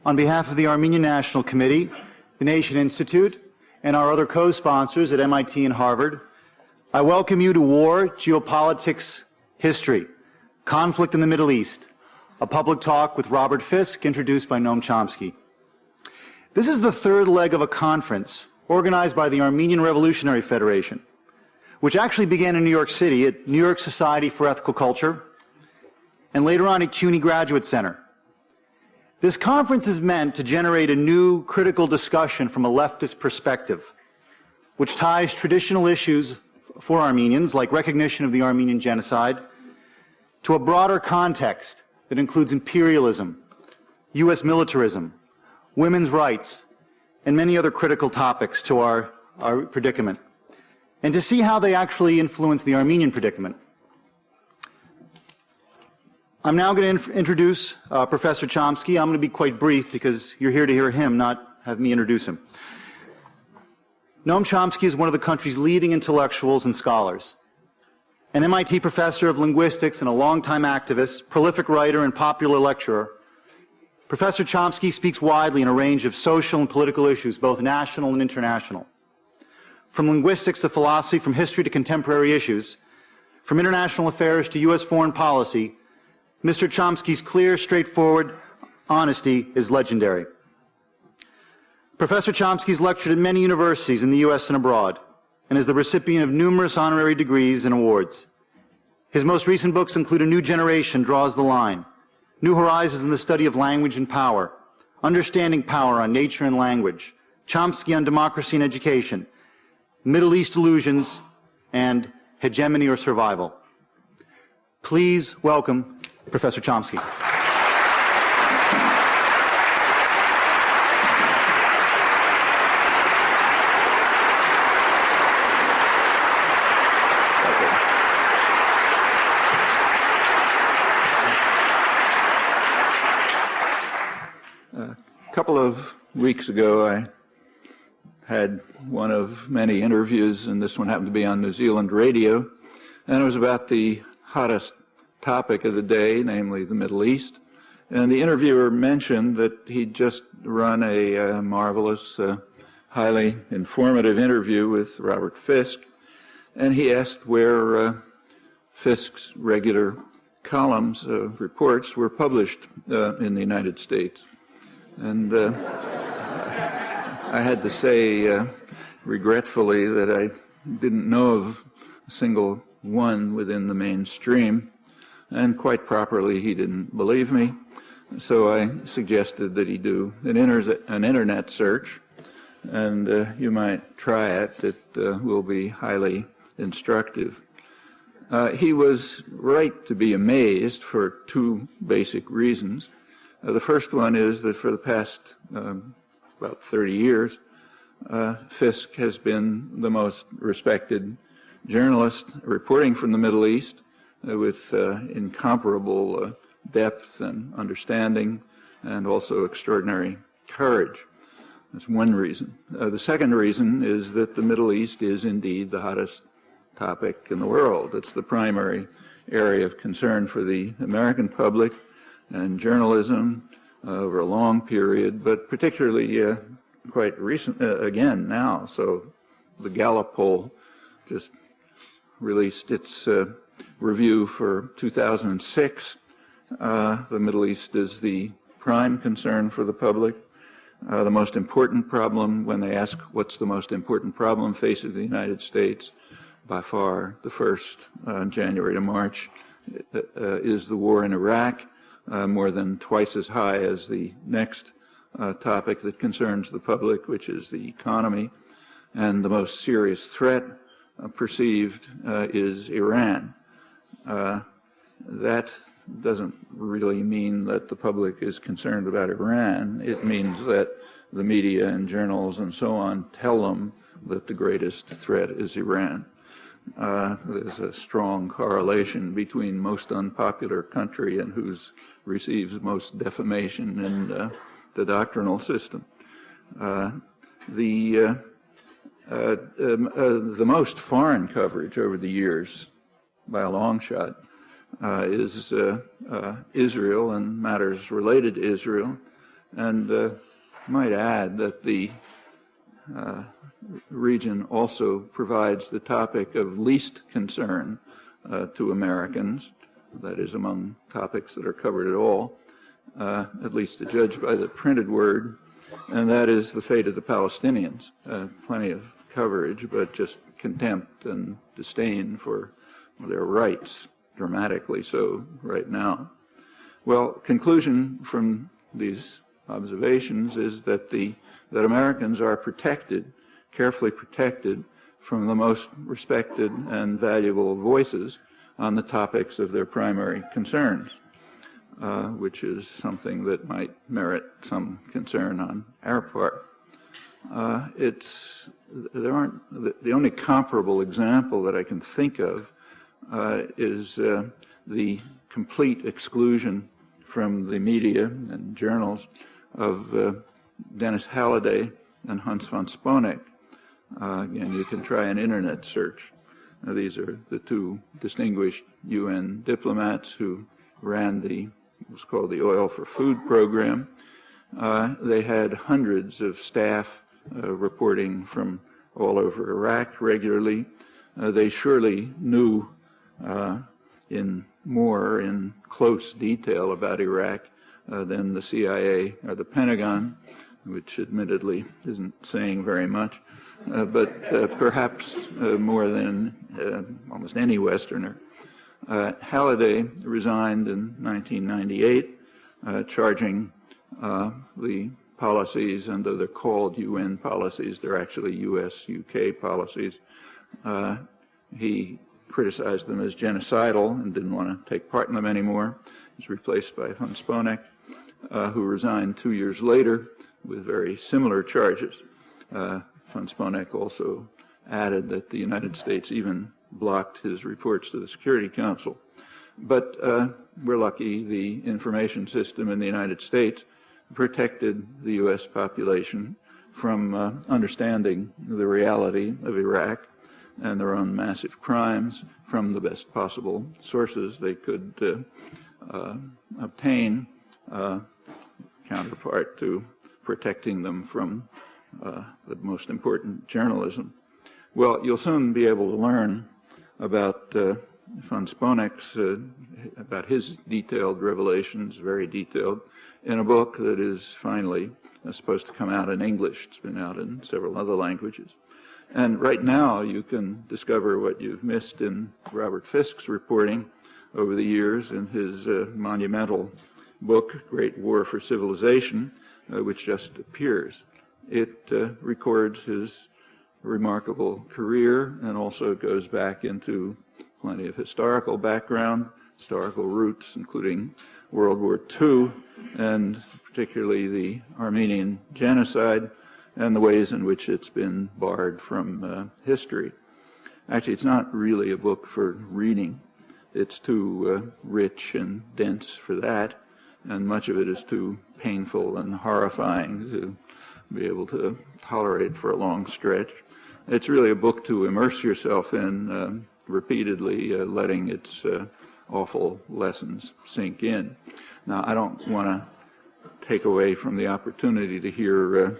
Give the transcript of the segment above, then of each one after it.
On behalf of the Armenian National Committee, the Nation Institute, and our other co-sponsors at MIT and Harvard, I welcome you to War, Geopolitics, History, Conflict in the Middle East, a public talk with Robert Fisk, introduced by Noam Chomsky. This is the third leg of a conference organized by the Armenian Revolutionary Federation, which actually began in New York City at New York Society for Ethical Culture, and later on at CUNY Graduate Center. This conference is meant to generate a new critical discussion from a leftist perspective, which ties traditional issues for Armenians, like recognition of the Armenian genocide, to a broader context that includes imperialism, U.S. militarism, women's rights, and many other critical topics to our predicament, and to see how they actually influence the Armenian predicament. I'm now going to introduce Professor Chomsky. I'm going to be quite brief because you're here to hear him, not have me introduce him. Noam Chomsky is one of the country's leading intellectuals and scholars. An MIT professor of linguistics and a longtime activist, prolific writer and popular lecturer, Professor Chomsky speaks widely in a range of social and political issues, both national and international. From linguistics to philosophy, from history to contemporary issues, from international affairs to U.S. foreign policy, Mr. Chomsky's clear, straightforward honesty is legendary. Professor Chomsky's lectured at many universities in the U.S. and abroad, and is the recipient of numerous honorary degrees and awards. His most recent books include A New Generation Draws the Line, New Horizons in the Study of Language and Power, Understanding Power on Nature and Language, Chomsky on Democracy and Education, Middle East Illusions, and Hegemony or Survival. Please welcome Professor Chomsky. A couple of weeks ago, I had one of many interviews, and this one happened to be on New Zealand radio, and it was about the hottest topic of the day, namely the Middle East. And the interviewer mentioned that he'd just run a marvelous, highly informative interview with Robert Fisk, and he asked where Fisk's regular columns, reports, were published in the United States. And I had to say, regretfully, that I didn't know of a single one within the mainstream. And quite properly, he didn't believe me, so I suggested that he do an internet search, and you might try it. It will be highly instructive. He was right to be amazed for two basic reasons. The first one is that for the past about 30 years, Fisk has been the most respected journalist reporting from the Middle East, with incomparable depth and understanding, and also extraordinary courage. That's one reason. The second reason is that the Middle East is indeed the hottest topic in the world. It's the primary area of concern for the American public and journalism over a long period, but particularly quite recent, again now. So the Gallup poll just released its review for 2006. The Middle East is the prime concern for the public. The most important problem, when they ask what's the most important problem facing the United States, by far the first, January to March, is the war in Iraq, more than twice as high as the next topic that concerns the public, which is the economy. And the most serious threat perceived is Iran. That doesn't really mean that the public is concerned about Iran. It means that the media and journals and so on tell them that the greatest threat is Iran. There's a strong correlation between most unpopular country and who receives most defamation in the doctrinal system. The most foreign coverage over the years, by a long shot, is Israel and matters related to Israel. And might add that the region also provides the topic of least concern to Americans, that is among topics that are covered at all, at least to judge by the printed word, and that is the fate of the Palestinians. Plenty of coverage, but just contempt and disdain for their rights, dramatically so right now. Well, conclusion from these observations is that that Americans are protected, carefully protected, from the most respected and valuable voices on the topics of their primary concerns, which is something that might merit some concern on our part. The only comparable example that I can think of is the complete exclusion from the media and journals of Denis Halliday and Hans von Sponeck. Again, you can try an internet search. These are the two distinguished UN diplomats who ran what was called the Oil for Food program. They had hundreds of staff reporting from all over Iraq regularly. They surely knew in close detail about Iraq than the CIA or the Pentagon, which admittedly isn't saying very much, but perhaps more than almost any Westerner. Halliday resigned in 1998, charging the policies, and though they're called UN policies, they're actually US-UK policies. He criticized them as genocidal and didn't want to take part in them anymore. He was replaced by von Sponeck, who resigned 2 years later with very similar charges. Von Sponeck also added that the United States even blocked his reports to the Security Council. But we're lucky the information system in the United States protected the U.S. population from understanding the reality of Iraq and their own massive crimes from the best possible sources they could obtain, counterpart to protecting them from the most important journalism. Well, you'll soon be able to learn about von Sponeck's, about his detailed revelations, very detailed, in a book that is finally supposed to come out in English. It's been out in several other languages. And right now you can discover what you've missed in Robert Fisk's reporting over the years in his monumental book, Great War for Civilization, which just appears. It records his remarkable career and also goes back into plenty of historical background, historical roots, including World War II, and particularly the Armenian genocide and the ways in which it's been barred from history. Actually, it's not really a book for reading. It's too rich and dense for that, and much of it is too painful and horrifying to be able to tolerate for a long stretch. It's really a book to immerse yourself in, repeatedly letting its awful lessons sink in. Now, I don't want to take away from the opportunity to hear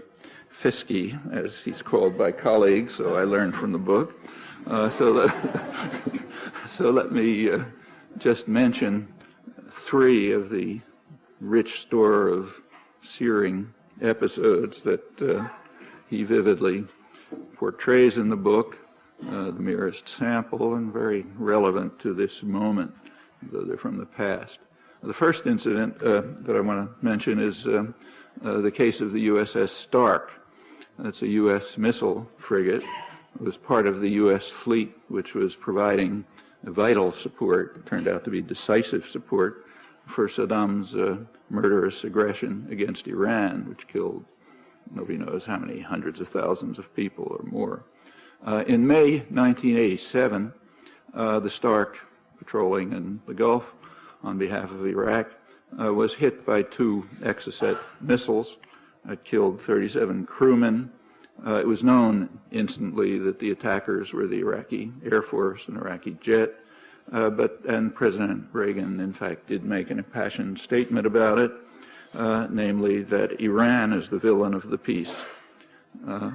Fisky, as he's called by colleagues, so I learned from the book. So let me just mention three of the rich store of searing episodes that he vividly portrays in the book, the merest sample and very relevant to this moment, though they're from the past. The first incident that I want to mention is the case of the USS Stark. That's a U.S. missile frigate. It was part of the U.S. fleet, which was providing vital support, turned out to be decisive support, for Saddam's murderous aggression against Iran, which killed nobody knows how many hundreds of thousands of people or more. In May 1987, the Stark, patrolling in the Gulf on behalf of Iraq, was hit by two Exocet missiles. It killed 37 crewmen. It was known instantly that the attackers were the Iraqi Air Force, an Iraqi jet, and President Reagan, in fact, did make an impassioned statement about it. namely that Iran is the villain of the peace.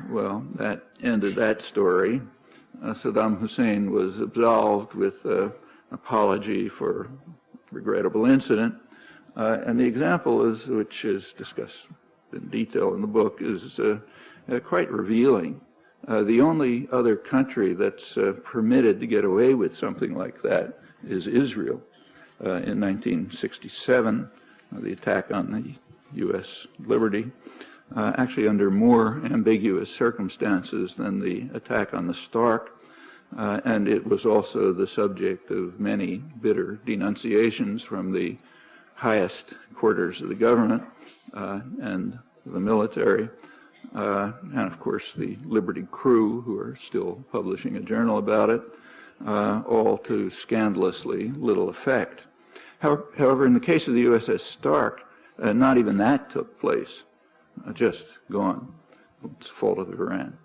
Well, that ended that story. Saddam Hussein was absolved with apology for regrettable incident. And the example is, which is discussed in detail in the book, is quite revealing. The only other country that's permitted to get away with something like that is Israel. In 1967, the attack on the U.S. liberty, actually under more ambiguous circumstances than the attack on the Stark, and it was also the subject of many bitter denunciations from the highest quarters of the government and the military, and of course the Liberty crew, who are still publishing a journal about it, all to scandalously little effect. However, in the case of the USS Stark, not even that took place, just gone. It's the fault of Iran.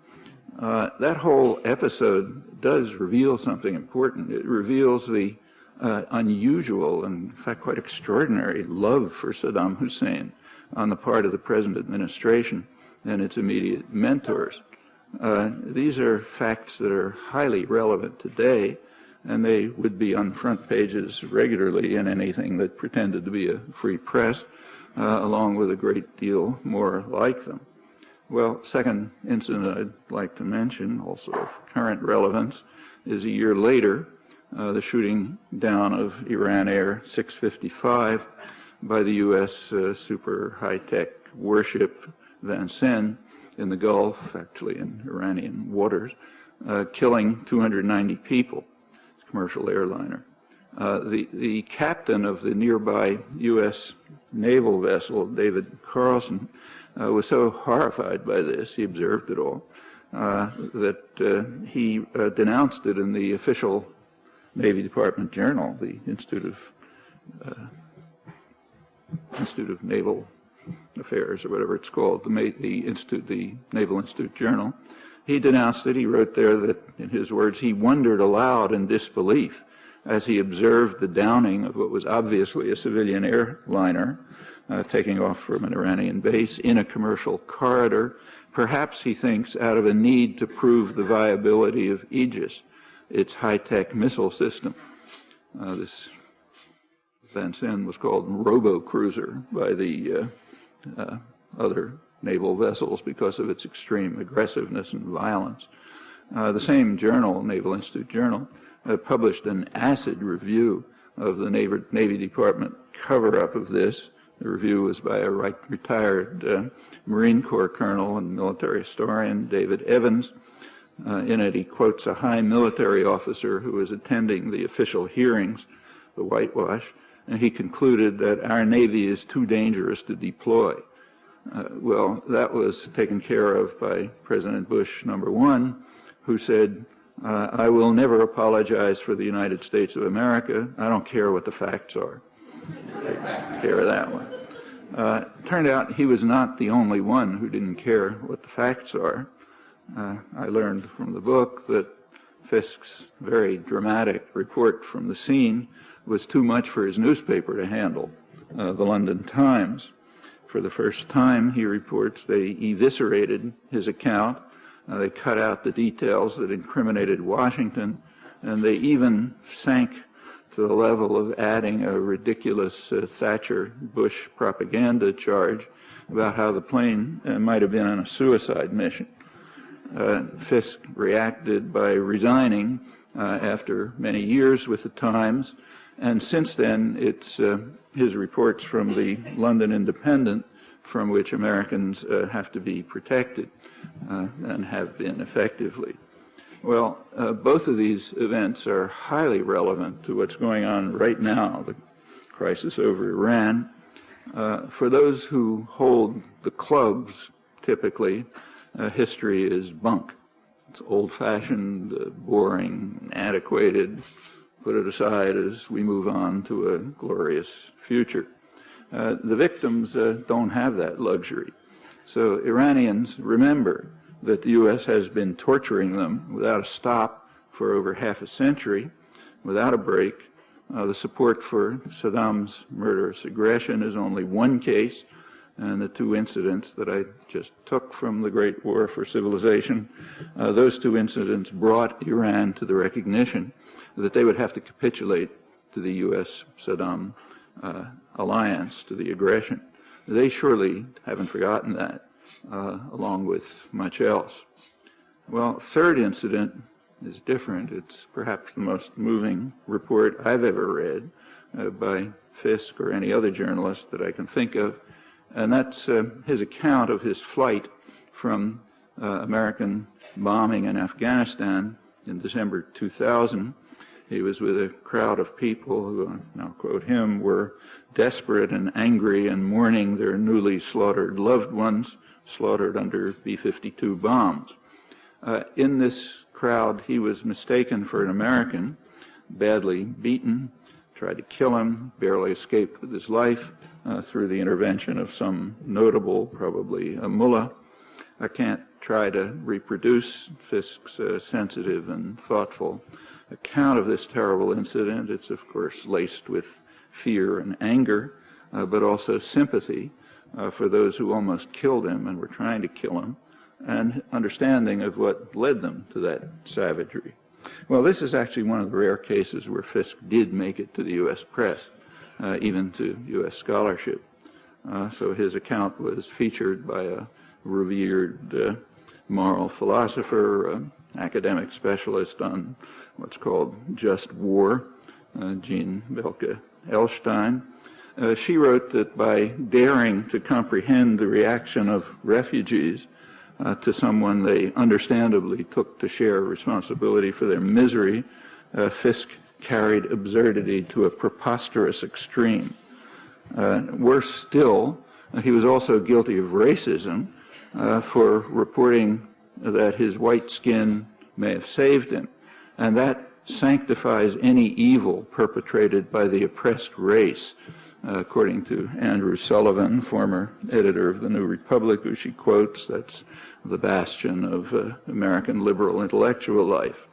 That whole episode does reveal something important. It reveals the unusual and, in fact, quite extraordinary love for Saddam Hussein on the part of the present administration and its immediate mentors. These are facts that are highly relevant today, and they would be on the front pages regularly in anything that pretended to be a free press, along with a great deal more like them. Well, second incident I'd like to mention, also of current relevance, is a year later, the shooting down of Iran Air 655 by the U.S. super high-tech warship Vincennes in the Gulf, actually in Iranian waters, killing 290 people. It's a commercial airliner. The captain of the nearby U.S. naval vessel, David Carlson, was so horrified by this, he observed it all, that he denounced it in the official Navy Department journal, the Institute of Naval Affairs, or whatever it's called, the Naval Institute Journal. He denounced it. He wrote there that, in his words, he wondered aloud in disbelief as he observed the downing of what was obviously a civilian airliner taking off from an Iranian base in a commercial corridor, perhaps, he thinks, out of a need to prove the viability of Aegis, its high-tech missile system. This Vincennes was called Robo-Cruiser by the other naval vessels because of its extreme aggressiveness and violence. The same journal, Naval Institute Journal, published an acid review of the Navy Department cover-up of this. The review was by a retired Marine Corps colonel and military historian, David Evans. In it, he quotes a high military officer who was attending the official hearings, the whitewash, and he concluded that our Navy is too dangerous to deploy. Well, that was taken care of by President Bush #1, who said, I will never apologize for the United States of America. I don't care what the facts are. Takes care of that one. Turned out he was not the only one who didn't care what the facts are. I learned from the book that Fisk's very dramatic report from the scene was too much for his newspaper to handle, the London Times. For the first time, he reports, they eviscerated his account. They cut out the details that incriminated Washington, and they even sank to the level of adding a ridiculous Thatcher-Bush propaganda charge about how the plane might have been on a suicide mission. Fisk reacted by resigning after many years with the Times, and since then it's his reports from the London Independent from which Americans have to be protected and have been effectively. Well, both of these events are highly relevant to what's going on right now, the crisis over Iran. For those who hold the clubs, typically, history is bunk. It's old-fashioned, boring, antiquated. Put it aside as we move on to a glorious future. The victims don't have that luxury. So Iranians remember that the U.S. has been torturing them without a stop for over half a century, without a break. The support for Saddam's murderous aggression is only one case And the two incidents that I just took from the Great War for Civilization, those two incidents brought Iran to the recognition that they would have to capitulate to the U.S.-Saddam alliance, to the aggression. They surely haven't forgotten that, along with much else. Well, third incident is different. It's perhaps the most moving report I've ever read by Fisk or any other journalist that I can think of, and that's his account of his flight from American bombing in Afghanistan in December 2000. He was with a crowd of people who, now quote him, were desperate and angry and mourning their newly slaughtered loved ones, slaughtered under B-52 bombs. In this crowd, he was mistaken for an American, badly beaten, tried to kill him, barely escaped with his life through the intervention of some notable, probably a mullah. I can't try to reproduce Fisk's sensitive and thoughtful account of this terrible incident. It's, of course, laced with fear and anger, but also sympathy for those who almost killed him and were trying to kill him, and understanding of what led them to that savagery. Well, this is actually one of the rare cases where Fisk did make it to the U.S. press, even to U.S. scholarship. So his account was featured by a revered moral philosopher, academic specialist on what's called just war, Jean Belke Elstein. She wrote that by daring to comprehend the reaction of refugees to someone they understandably took to share responsibility for their misery, Fisk carried absurdity to a preposterous extreme. Worse still, he was also guilty of racism for reporting that his white skin may have saved him, and that sanctifies any evil perpetrated by the oppressed race, according to Andrew Sullivan, former editor of the New Republic, who she quotes. That's the bastion of American liberal intellectual life.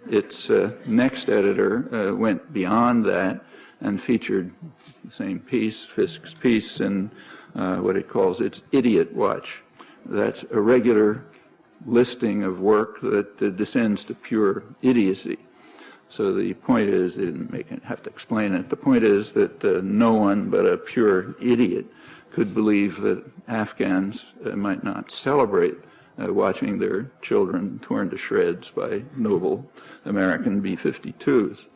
Its next editor went beyond that and featured the same piece, Fisk's piece, in what it calls its Idiot Watch. That's a regular listing of work that descends to pure idiocy. So the point is, they didn't have to explain it. The point is that no one but a pure idiot could believe that Afghans might not celebrate watching their children torn to shreds by noble American B-52s.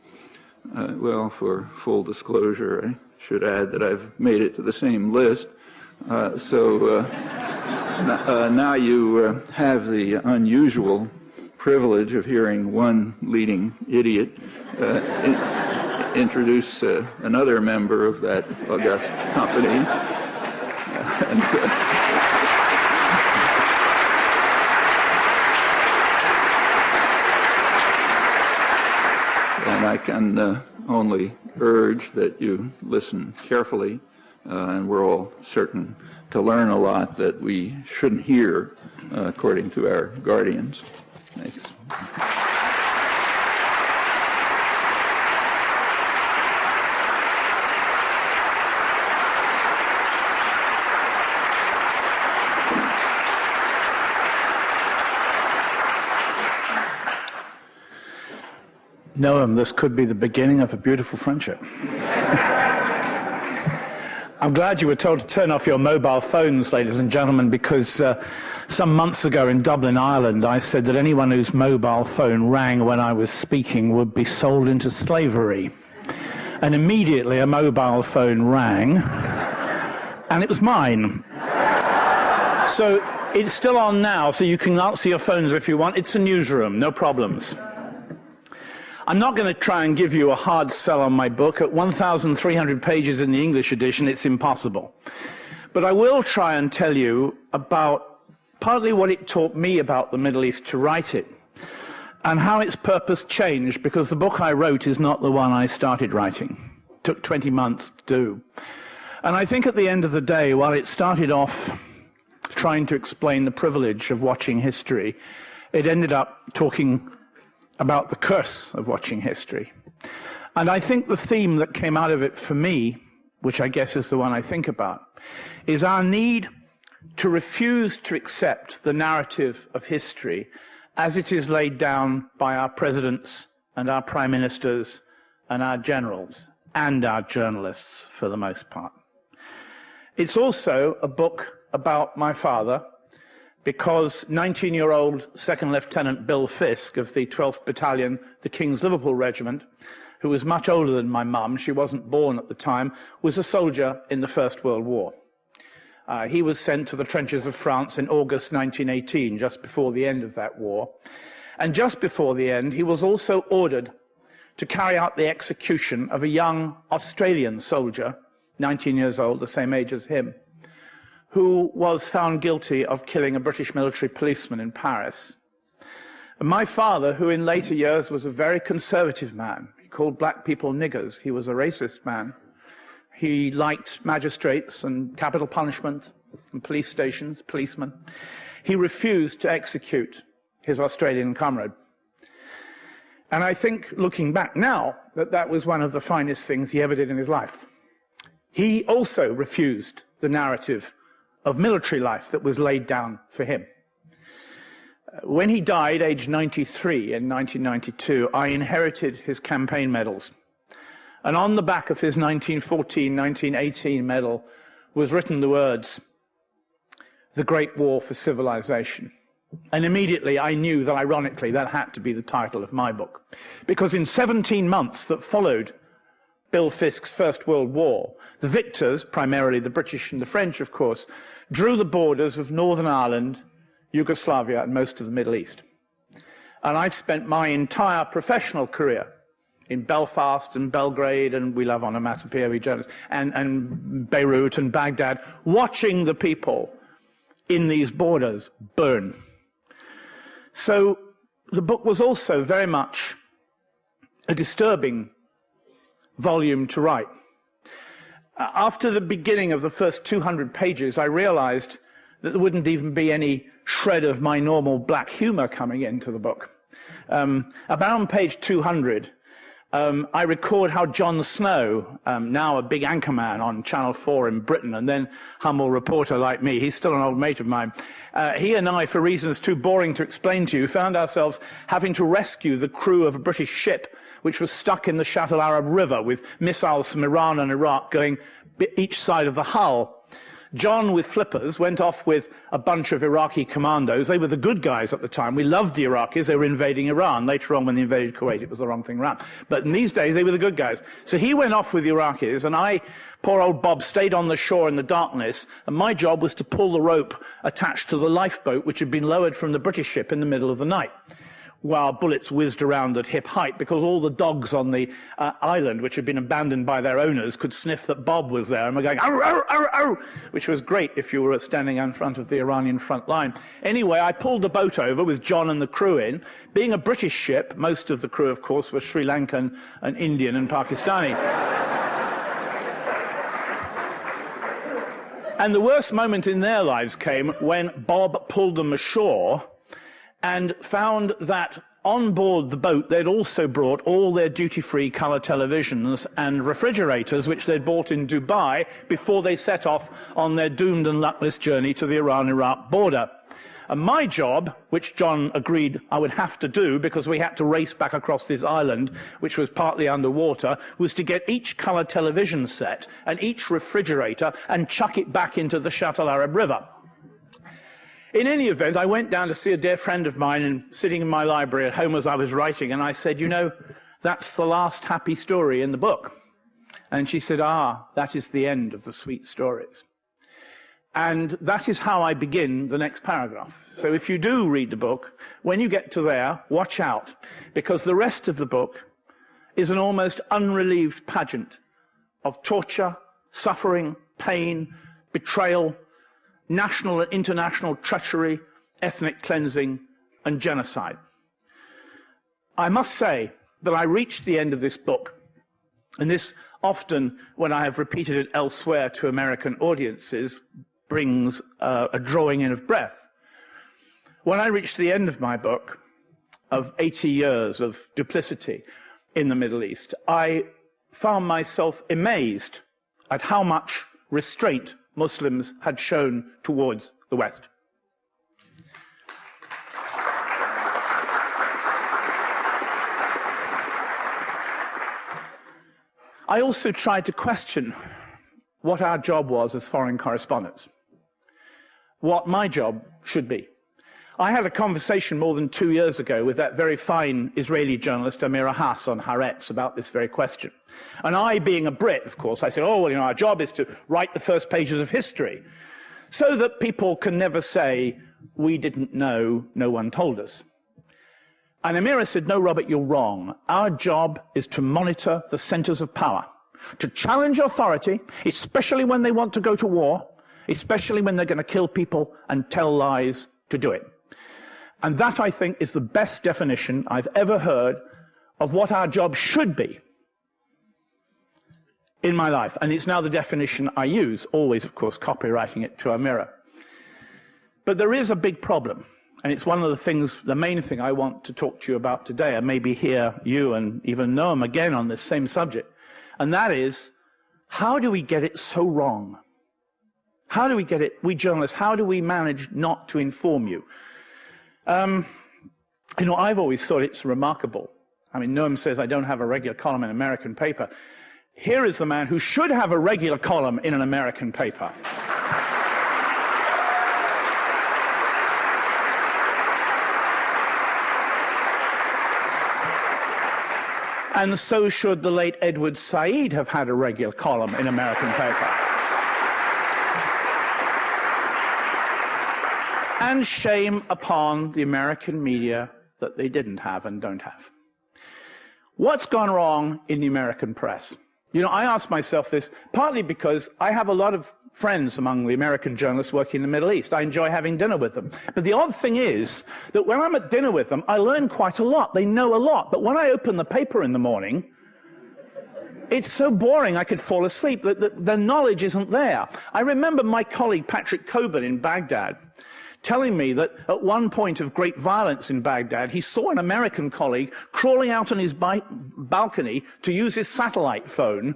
Well, for full disclosure, I should add that I've made it to the same list. Now you have the unusual privilege of hearing one leading idiot introduce another member of that august company. And I can only urge that you listen carefully, and we're all certain to learn a lot that we shouldn't hear, according to our guardians. Thanks. Noam, this could be the beginning of a beautiful friendship. I'm glad you were told to turn off your mobile phones, ladies and gentlemen, because some months ago in Dublin, Ireland, I said that anyone whose mobile phone rang when I was speaking would be sold into slavery. And immediately a mobile phone rang, and it was mine. So it's still on now, so you can answer your phones if you want. It's a newsroom, no problems. I'm not going to try and give you a hard sell on my book. At 1,300 pages in the English edition, it's impossible. But I will try and tell you about partly what it taught me about the Middle East to write it, and how its purpose changed, because the book I wrote is not the one I started writing. It took 20 months to do. And I think at the end of the day, while it started off trying to explain the privilege of watching history, it ended up talking about the curse of watching history. And I think the theme that came out of it for me, which I guess is the one I think about, is our need to refuse to accept the narrative of history as it is laid down by our presidents and our prime ministers and our generals and our journalists for the most part. It's also a book about my father, because 19-year-old Second Lieutenant Bill Fisk of the 12th Battalion, the King's Liverpool Regiment, who was much older than my mum, she wasn't born at the time, was a soldier in the First World War. He was sent to the trenches of France in August 1918, just before the end of that war. And just before the end, he was also ordered to carry out the execution of a young Australian soldier, 19 years old, the same age as him, who was found guilty of killing a British military policeman in Paris. And my father, who in later years was a very conservative man, he called black people niggers, he was a racist man. He liked magistrates and capital punishment and police stations, policemen. He refused to execute his Australian comrade. And I think, looking back now, that that was one of the finest things he ever did in his life. He also refused the narrative of military life that was laid down for him. When he died, aged 93 in 1992, I inherited his campaign medals. And on the back of his 1914-1918 medal was written the words, "The Great War for Civilization." And immediately I knew that, ironically, that had to be the title of my book. Because in 17 months that followed Bill Fisk's First World War, the victors, primarily the British and the French, of course, drew the borders of Northern Ireland, Yugoslavia, and most of the Middle East. And I've spent my entire professional career in Belfast and Belgrade, and we love onomatopoeia, we journalists, and Beirut and Baghdad, watching the people in these borders burn. So the book was also very much a disturbing volume to write. After the beginning of the first 200 pages, I realized that there wouldn't even be any shred of my normal black humor coming into the book. About on page 200, I record how Jon Snow, now a big anchorman on Channel 4 in Britain, and then humble reporter like me, he's still an old mate of mine, he and I, for reasons too boring to explain to you, found ourselves having to rescue the crew of a British ship which was stuck in the Shatt al-Arab River with missiles from Iran and Iraq going each side of the hull. John, with flippers, went off with a bunch of Iraqi commandos. They were the good guys at the time. We loved the Iraqis. They were invading Iran. Later on, when they invaded Kuwait, it was the wrong thing around. But in these days, they were the good guys. So he went off with the Iraqis, and I, poor old Bob, stayed on the shore in the darkness, and my job was to pull the rope attached to the lifeboat, which had been lowered from the British ship in the middle of the night, while bullets whizzed around at hip height, because all the dogs on the island, which had been abandoned by their owners, could sniff that Bob was there and were going, "Arr, arr, arr, arr," which was great if you were standing in front of the Iranian front line. Anyway, I pulled the boat over with John and the crew in. Being a British ship, most of the crew, of course, were Sri Lankan and Indian and Pakistani. And the worst moment in their lives came when Bob pulled them ashore and found that on board the boat they'd also brought all their duty-free colour televisions and refrigerators, which they'd bought in Dubai before they set off on their doomed and luckless journey to the Iran-Iraq border. And my job, which John agreed I would have to do because we had to race back across this island, which was partly underwater, was to get each colour television set and each refrigerator and chuck it back into the Shatt al-Arab River. In any event, I went down to see a dear friend of mine, and sitting in my library at home as I was writing, and I said, "You know, that's the last happy story in the book." And she said, "Ah, that is the end of the sweet stories." And that is how I begin the next paragraph. So if you do read the book, when you get to there, watch out, because the rest of the book is an almost unrelieved pageant of torture, suffering, pain, betrayal, national and international treachery, ethnic cleansing, and genocide. I must say that I reached the end of this book, and this often, when I have repeated it elsewhere to American audiences, brings a drawing in of breath. When I reached the end of my book, of 80 years of duplicity in the Middle East, I found myself amazed at how much restraint Muslims had shown towards the West. I also tried to question what our job was as foreign correspondents, what my job should be. I had a conversation more than 2 years ago with that very fine Israeli journalist Amira Haas on Haaretz about this very question. And I, being a Brit, of course, I said, oh, well, our job is to write the first pages of history so that people can never say, we didn't know, no one told us. And Amira said, no, Robert, you're wrong. Our job is to monitor the centers of power, to challenge authority, especially when they want to go to war, especially when they're going to kill people and tell lies to do it. And that, I think, is the best definition I've ever heard of what our job should be in my life. And it's now the definition I use, always, of course, copywriting it to Amira. But there is a big problem. And it's one of the things, the main thing I want to talk to you about today, and maybe hear you and even Noam again on this same subject. And that is, how do we get it so wrong? How do we get it, we journalists, how do we manage not to inform you? I've always thought it's remarkable. I mean, Noam says I don't have a regular column in an American paper. Here is the man who should have a regular column in an American paper. And so should the late Edward Said have had a regular column in American paper. And shame upon the American media that they didn't have and don't have. What's gone wrong in the American press? I ask myself this partly because I have a lot of friends among the American journalists working in the Middle East. I enjoy having dinner with them. But the odd thing is that when I'm at dinner with them, I learn quite a lot. They know a lot. But when I open the paper in the morning, it's so boring I could fall asleep. The knowledge isn't there. I remember my colleague Patrick Coburn in Baghdad telling me that at one point of great violence in Baghdad, he saw an American colleague crawling out on his balcony to use his satellite phone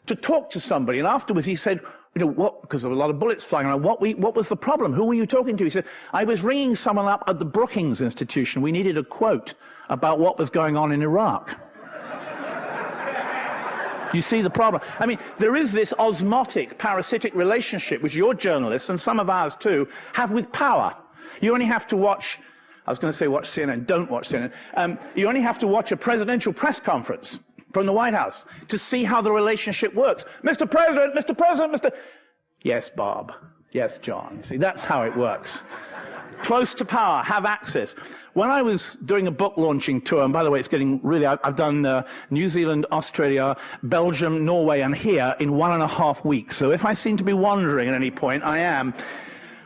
to talk to somebody. And afterwards he said, what, because there were a lot of bullets flying around, what was the problem? Who were you talking to? He said, I was ringing someone up at the Brookings Institution. We needed a quote about what was going on in Iraq. You see the problem? I mean, there is this osmotic, parasitic relationship which your journalists, and some of ours too, have with power. You only have to watch, I was going to say watch CNN, don't watch CNN. You only have to watch a presidential press conference from the White House to see how the relationship works. Mr. President, Mr. President, Mr. Yes, Bob. Yes, John. See, that's how it works. Close to power, have access. When I was doing a book launching tour, and by the way, it's getting really, I've done New Zealand, Australia, Belgium, Norway, and here in 1.5 weeks. So if I seem to be wandering at any point, I am.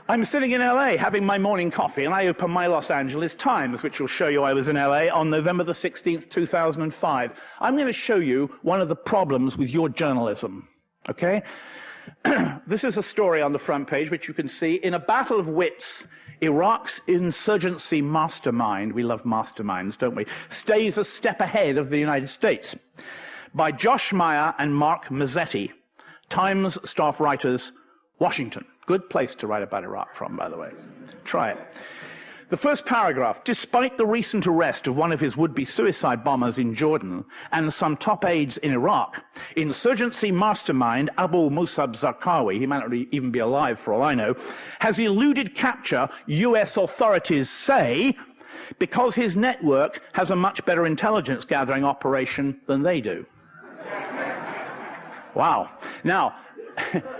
I'm sitting in LA having my morning coffee, and I open my Los Angeles Times, which will show you I was in LA on November the 16th, 2005. I'm going to show you one of the problems with your journalism, okay? This is a story on the front page, which you can see. In a battle of wits, Iraq's insurgency mastermind, we love masterminds, don't we, stays a step ahead of the United States. By Josh Meyer and Mark Mazzetti, Times staff writers, Washington. Good place to write about Iraq from, by the way. Try it. The first paragraph, despite the recent arrest of one of his would-be suicide bombers in Jordan and some top aides in Iraq, insurgency mastermind Abu Musab Zarqawi, he might not even be alive for all I know, has eluded capture, US authorities say, because his network has a much better intelligence gathering operation than they do. Wow. Now,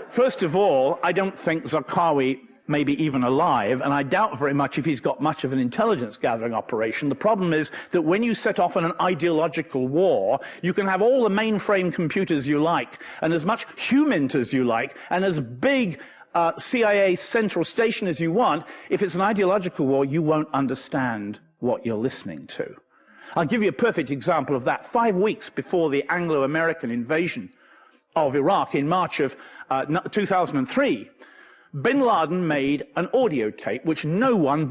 first of all, I don't think Zarqawi may be even alive, and I doubt very much if he's got much of an intelligence gathering operation. The problem is that when you set off on an ideological war, you can have all the mainframe computers you like, and as much HUMINT as you like, and as big CIA central station as you want. If it's an ideological war, you won't understand what you're listening to. I'll give you a perfect example of that. 5 weeks before the Anglo-American invasion of Iraq in March of 2003, Bin Laden made an audio tape which no one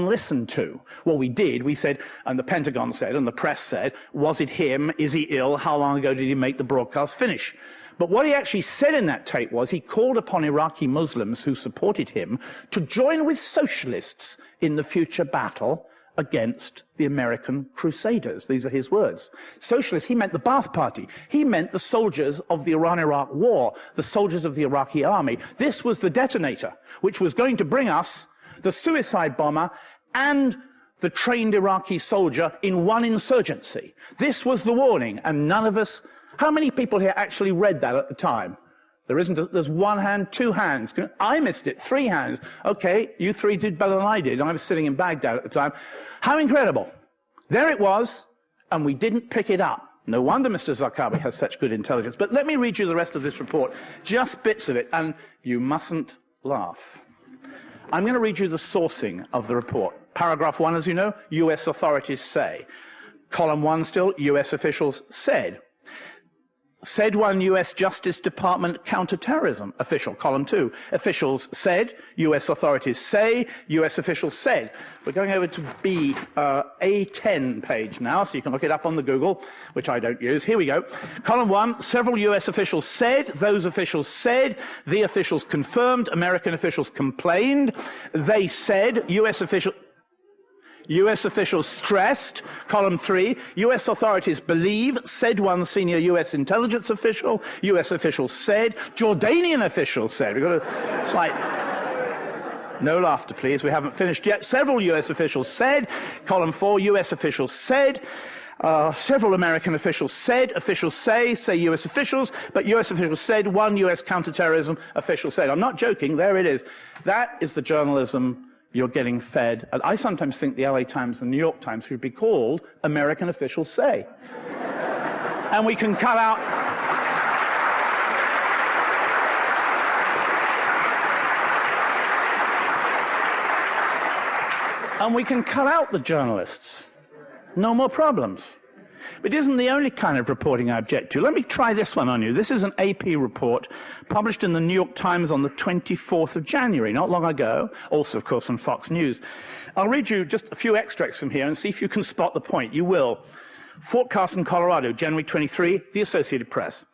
listened to. Well, we did. We said, and the Pentagon said, and the press said, was it him? Is he ill? How long ago did he make the broadcast finish? But what he actually said in that tape was he called upon Iraqi Muslims who supported him to join with socialists in the future battle against the American Crusaders. These are his words. Socialists, he meant the Ba'ath Party. He meant the soldiers of the Iran-Iraq War, the soldiers of the Iraqi army. This was the detonator, which was going to bring us the suicide bomber and the trained Iraqi soldier in one insurgency. This was the warning, and none of us... How many people here actually read that at the time? There isn't. There's one hand, two hands. I missed it, 3 hands. Okay, you 3 did better than I did. I was sitting in Baghdad at the time. How incredible. There it was, and we didn't pick it up. No wonder Mr. Zarqawi has such good intelligence. But let me read you the rest of this report, just bits of it, and you mustn't laugh. I'm going to read you the sourcing of the report. Paragraph 1, as you know, US authorities say. Column 1 still, US officials said. Said one US Justice Department counterterrorism official. Column 2, officials said, US authorities say, US officials said. We're going over to A10 page now, so you can look it up on the Google, which I don't use. Here we go. Column 1, several US officials said, those officials said, the officials confirmed, American officials complained, they said, US officials stressed. Column 3, US authorities believe, said one senior US intelligence official. US officials said. Jordanian officials said. We've got a slight... No laughter, please. We haven't finished yet. Several US officials said. Column 4, US officials said. Several American officials said. Officials say US officials, but US officials said. One US counterterrorism official said. I'm not joking. There it is. That is the journalism you're getting fed. And I sometimes think the LA Times and New York Times should be called American Officials Say. And we can cut out... and we can cut out the journalists. No more problems. It isn't the only kind of reporting I object to. Let me try this one on you. This is an AP report published in the New York Times on the 24th of January, not long ago, also, of course, on Fox News. I'll read you just a few extracts from here and see if you can spot the point. You will. Fort Carson, Colorado, January 23, the Associated Press.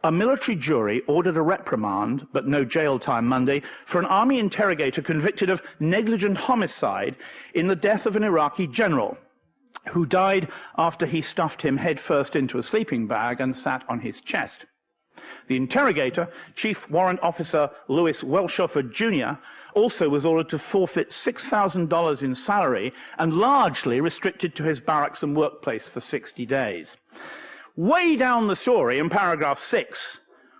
A military jury ordered a reprimand, but no jail time Monday, for an army interrogator convicted of negligent homicide in the death of an Iraqi general, who died after he stuffed him headfirst into a sleeping bag and sat on his chest. The interrogator, Chief Warrant Officer Louis Welshofer Jr., also was ordered to forfeit $6,000 in salary and largely restricted to his barracks and workplace for 60 days. Way down the story, in paragraph 6,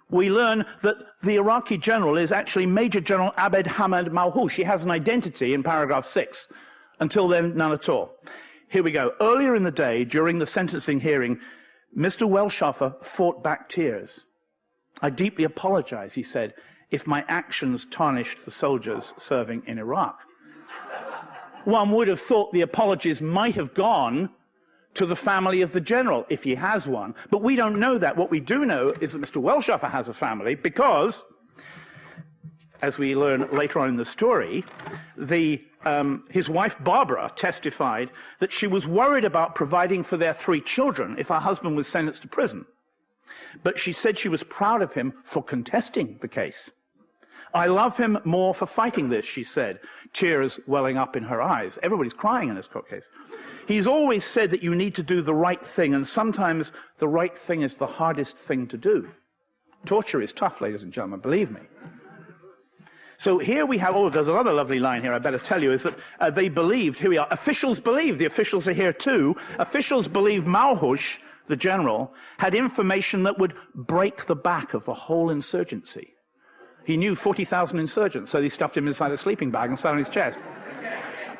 we learn that the Iraqi general is actually Major General Abed Hamad Malhoush. He has an identity in paragraph 6. Until then, none at all. Here we go. Earlier in the day, during the sentencing hearing, Mr. Welshofer fought back tears. I deeply apologize, he said, if my actions tarnished the soldiers serving in Iraq. One would have thought the apologies might have gone to the family of the general, if he has one. But we don't know that. What we do know is that Mr. Welshofer has a family because, as we learn later on in the story, his wife Barbara testified that she was worried about providing for their 3 children if her husband was sentenced to prison. But she said she was proud of him for contesting the case. I love him more for fighting this, she said, tears welling up in her eyes. Everybody's crying in this court case. He's always said that you need to do the right thing, and sometimes the right thing is the hardest thing to do. Torture is tough, ladies and gentlemen, believe me. So here we have, oh, there's another lovely line here I better tell you, is that they believed, here we are, officials believed, the officials are here too, officials believed Malhoush, the general, had information that would break the back of the whole insurgency. He knew 40,000 insurgents, so he stuffed him inside a sleeping bag and sat on his chest.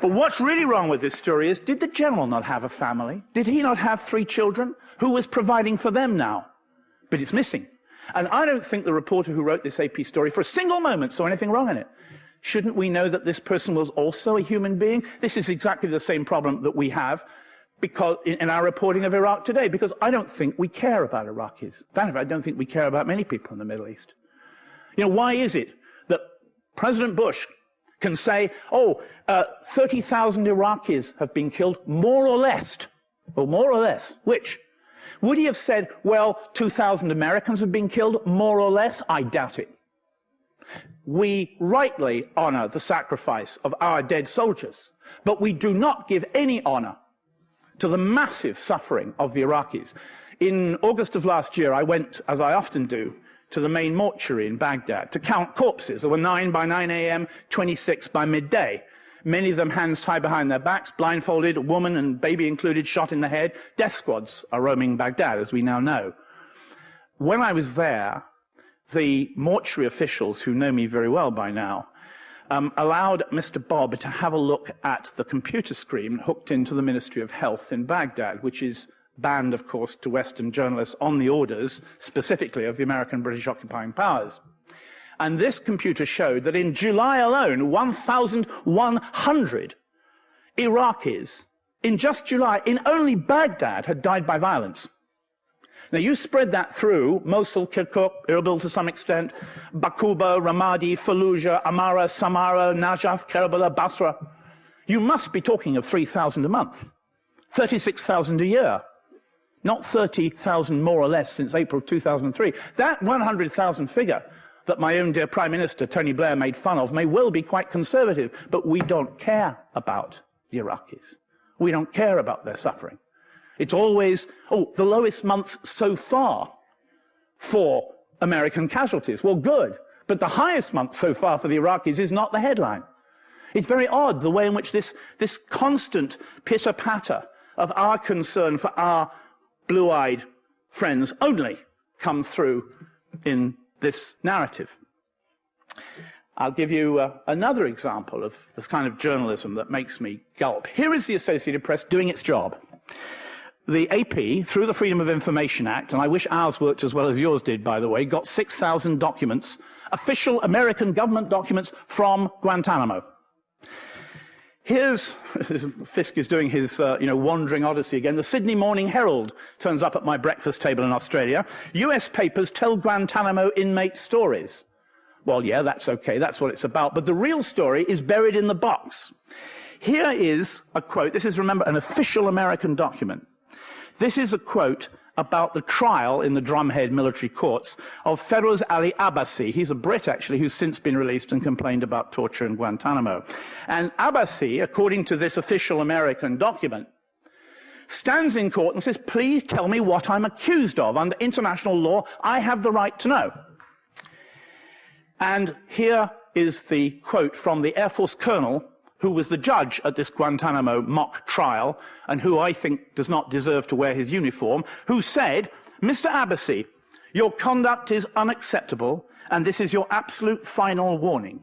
But what's really wrong with this story is, did the general not have a family? Did he not have 3 children? Who was providing for them now? But it's missing. And I don't think the reporter who wrote this AP story for a single moment saw anything wrong in it. Shouldn't we know that this person was also a human being? This is exactly the same problem that we have because in our reporting of Iraq today, because I don't think we care about Iraqis. In fact, I don't think we care about many people in the Middle East. You know, why is it that President Bush can say, 30,000 Iraqis have been killed, more or less? Well, more or less. Which? Would he have said, well, 2,000 Americans have been killed, more or less? I doubt it. We rightly honor the sacrifice of our dead soldiers, but we do not give any honor to the massive suffering of the Iraqis. In August of last year, I went, as I often do, to the main mortuary in Baghdad to count corpses. There were 9 by 9 a.m., 26 by midday. Many of them hands tied behind their backs, blindfolded, a woman and baby included, shot in the head. Death squads are roaming Baghdad, as we now know. When I was there, the mortuary officials, who know me very well by now, allowed Mr. Bob to have a look at the computer screen hooked into the Ministry of Health in Baghdad, which is banned, of course, to Western journalists on the orders, specifically of the American British occupying powers. And this computer showed that in July alone, 1,100 Iraqis, in just July, in only Baghdad, had died by violence. Now, you spread that through Mosul, Kirkuk, Erbil to some extent, Bakuba, Ramadi, Fallujah, Amara, Samara, Najaf, Karbala, Basra. You must be talking of 3,000 a month, 36,000 a year. Not 30,000 more or less since April 2003. That 100,000 figure that my own dear Prime Minister, Tony Blair, made fun of may well be quite conservative, but we don't care about the Iraqis. We don't care about their suffering. It's always, oh, the lowest months so far for American casualties. Well, good, but the highest month so far for the Iraqis is not the headline. It's very odd the way in which this constant pitter-patter of our concern for our blue-eyed friends only come through in this narrative. I'll give you another example of this kind of journalism that makes me gulp. Here is the Associated Press doing its job. The AP, through the Freedom of Information Act, and I wish ours worked as well as yours did, by the way, got 6,000 documents, official American government documents from Guantanamo. Here's, Fisk is doing his, wandering odyssey again. The Sydney Morning Herald turns up at my breakfast table in Australia. US papers tell Guantanamo inmate stories. Well, yeah, that's okay. That's what it's about. But the real story is buried in the box. Here is a quote. This is, remember, an official American document. This is a quote about the trial in the drumhead military courts of Feroz Ali Abbasi. He's a Brit, actually, who's since been released and complained about torture in Guantanamo. And Abbasi, according to this official American document, stands in court and says, please tell me what I'm accused of. Under international law, I have the right to know. And here is the quote from the Air Force colonel who was the judge at this Guantanamo mock trial, and who I think does not deserve to wear his uniform, who said, Mr. Abbasi, your conduct is unacceptable, and this is your absolute final warning.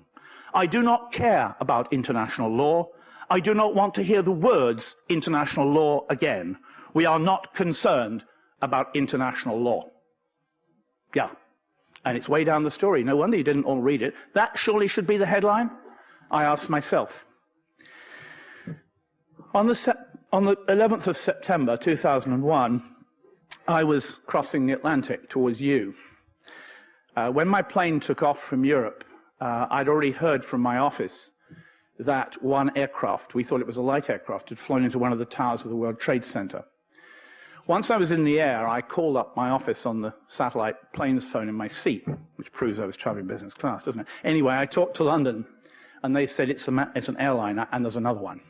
I do not care about international law. I do not want to hear the words international law again. We are not concerned about international law. Yeah, and it's way down the story. No wonder you didn't all read it. That surely should be the headline, I asked myself. On the 11th of September 2001, I was crossing the Atlantic towards you. When my plane took off from Europe, I'd already heard from my office that one aircraft, we thought it was a light aircraft, had flown into one of the towers of the World Trade Center. Once I was in the air, I called up my office on the satellite planes phone in my seat, which proves I was traveling business class, doesn't it? Anyway, I talked to London, and they said it's an airliner, and there's another one.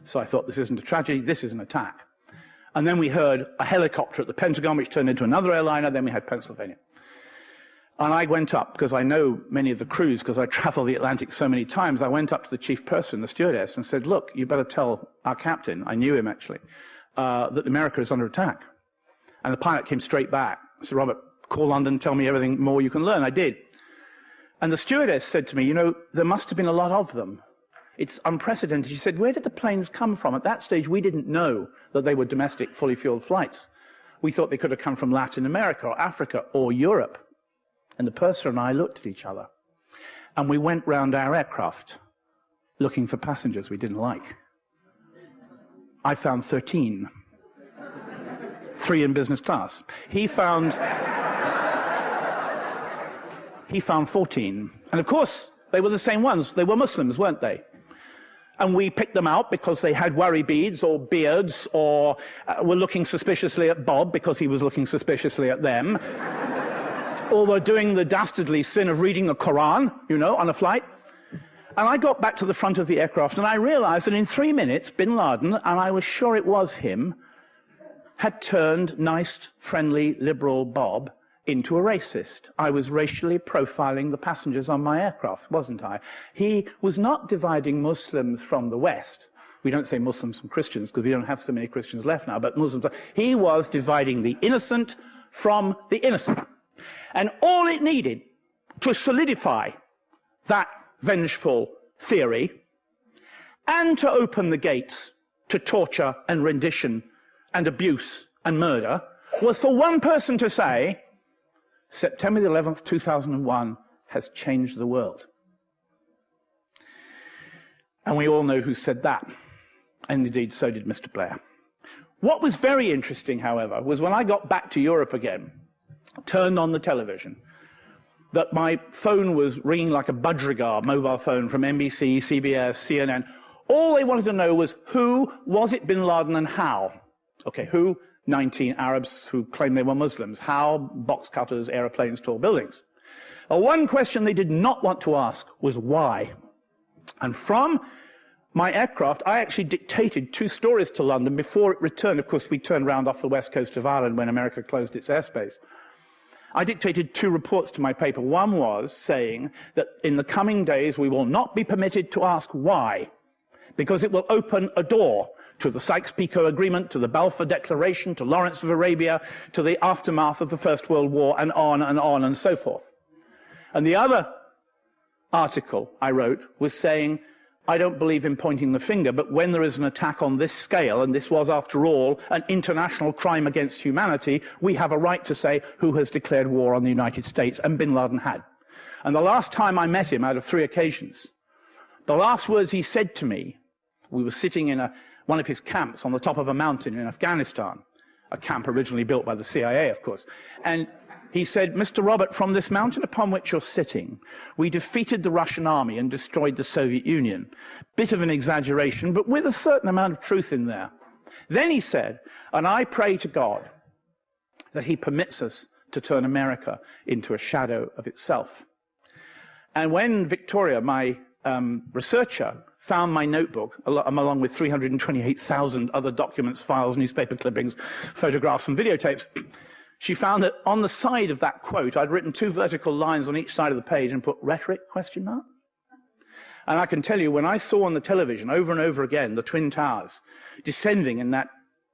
So I thought, this isn't a tragedy, this is an attack. And then we heard a helicopter at the Pentagon, which turned into another airliner, then we had Pennsylvania. And I went up, because I know many of the crews, because I travel the Atlantic so many times, I went up to the chief person, the stewardess, and said, look, you better tell our captain, I knew him actually, that America is under attack. And the pilot came straight back. I said, Robert, call London, tell me everything more you can learn. I did. And the stewardess said to me, there must have been a lot of them. It's unprecedented. She said, where did the planes come from? At that stage, we didn't know that they were domestic, fully fueled flights. We thought they could have come from Latin America or Africa or Europe. And the purser and I looked at each other. And we went round our aircraft looking for passengers we didn't like. I found 13. 3 in business class. He found 14. And of course, they were the same ones. They were Muslims, weren't they? and we picked them out because they had worry beads or beards, or were looking suspiciously at Bob because he was looking suspiciously at them, or were doing the dastardly sin of reading the Quran, you know, on a flight. And I got back to the front of the aircraft, and I realized that in 3 minutes, bin Laden, and I was sure it was him, had turned nice, friendly, liberal Bob into a racist. I was racially profiling the passengers on my aircraft, wasn't I? He was not dividing Muslims from the West. We don't say Muslims from Christians because we don't have so many Christians left now, but Muslims. He was dividing the innocent from the innocent. And all it needed to solidify that vengeful theory and to open the gates to torture and rendition and abuse and murder was for one person to say, September the 11th, 2001 has changed the world. And we all know who said that. And indeed, so did Mr. Blair. What was very interesting, however, was when I got back to Europe again, turned on the television, that my phone was ringing like a budgerigar mobile phone from NBC, CBS, CNN. All they wanted to know was who, was it bin Laden, and how? Okay, who? 19 Arabs who claimed they were Muslims. How? Box cutters, aeroplanes, tall buildings. One question they did not want to ask was why. And from my aircraft, I actually dictated 2 stories to London before it returned. Of course, we turned round off the west coast of Ireland when America closed its airspace. I dictated 2 reports to my paper. One was saying that in the coming days we will not be permitted to ask why, because it will open a door to the Sykes-Picot Agreement, to the Balfour Declaration, to Lawrence of Arabia, to the aftermath of the First World War, and on and so forth. And the other article I wrote was saying, I don't believe in pointing the finger, but when there is an attack on this scale, and this was, after all, an international crime against humanity, we have a right to say who has declared war on the United States, and bin Laden had. And the last time I met him, out of 3 occasions, the last words he said to me, we were sitting in one of his camps on the top of a mountain in Afghanistan, a camp originally built by the CIA, of course. And he said, Mr. Robert, from this mountain upon which you're sitting, we defeated the Russian army and destroyed the Soviet Union. Bit of an exaggeration, but with a certain amount of truth in there. Then he said, and I pray to God that he permits us to turn America into a shadow of itself. And when Victoria, my researcher, found my notebook, along with 328,000 other documents, files, newspaper clippings, photographs, and videotapes, she found that on the side of that quote, I'd written 2 vertical lines on each side of the page and put rhetoric, ? And I can tell you, when I saw on the television over and over again the Twin Towers descending in that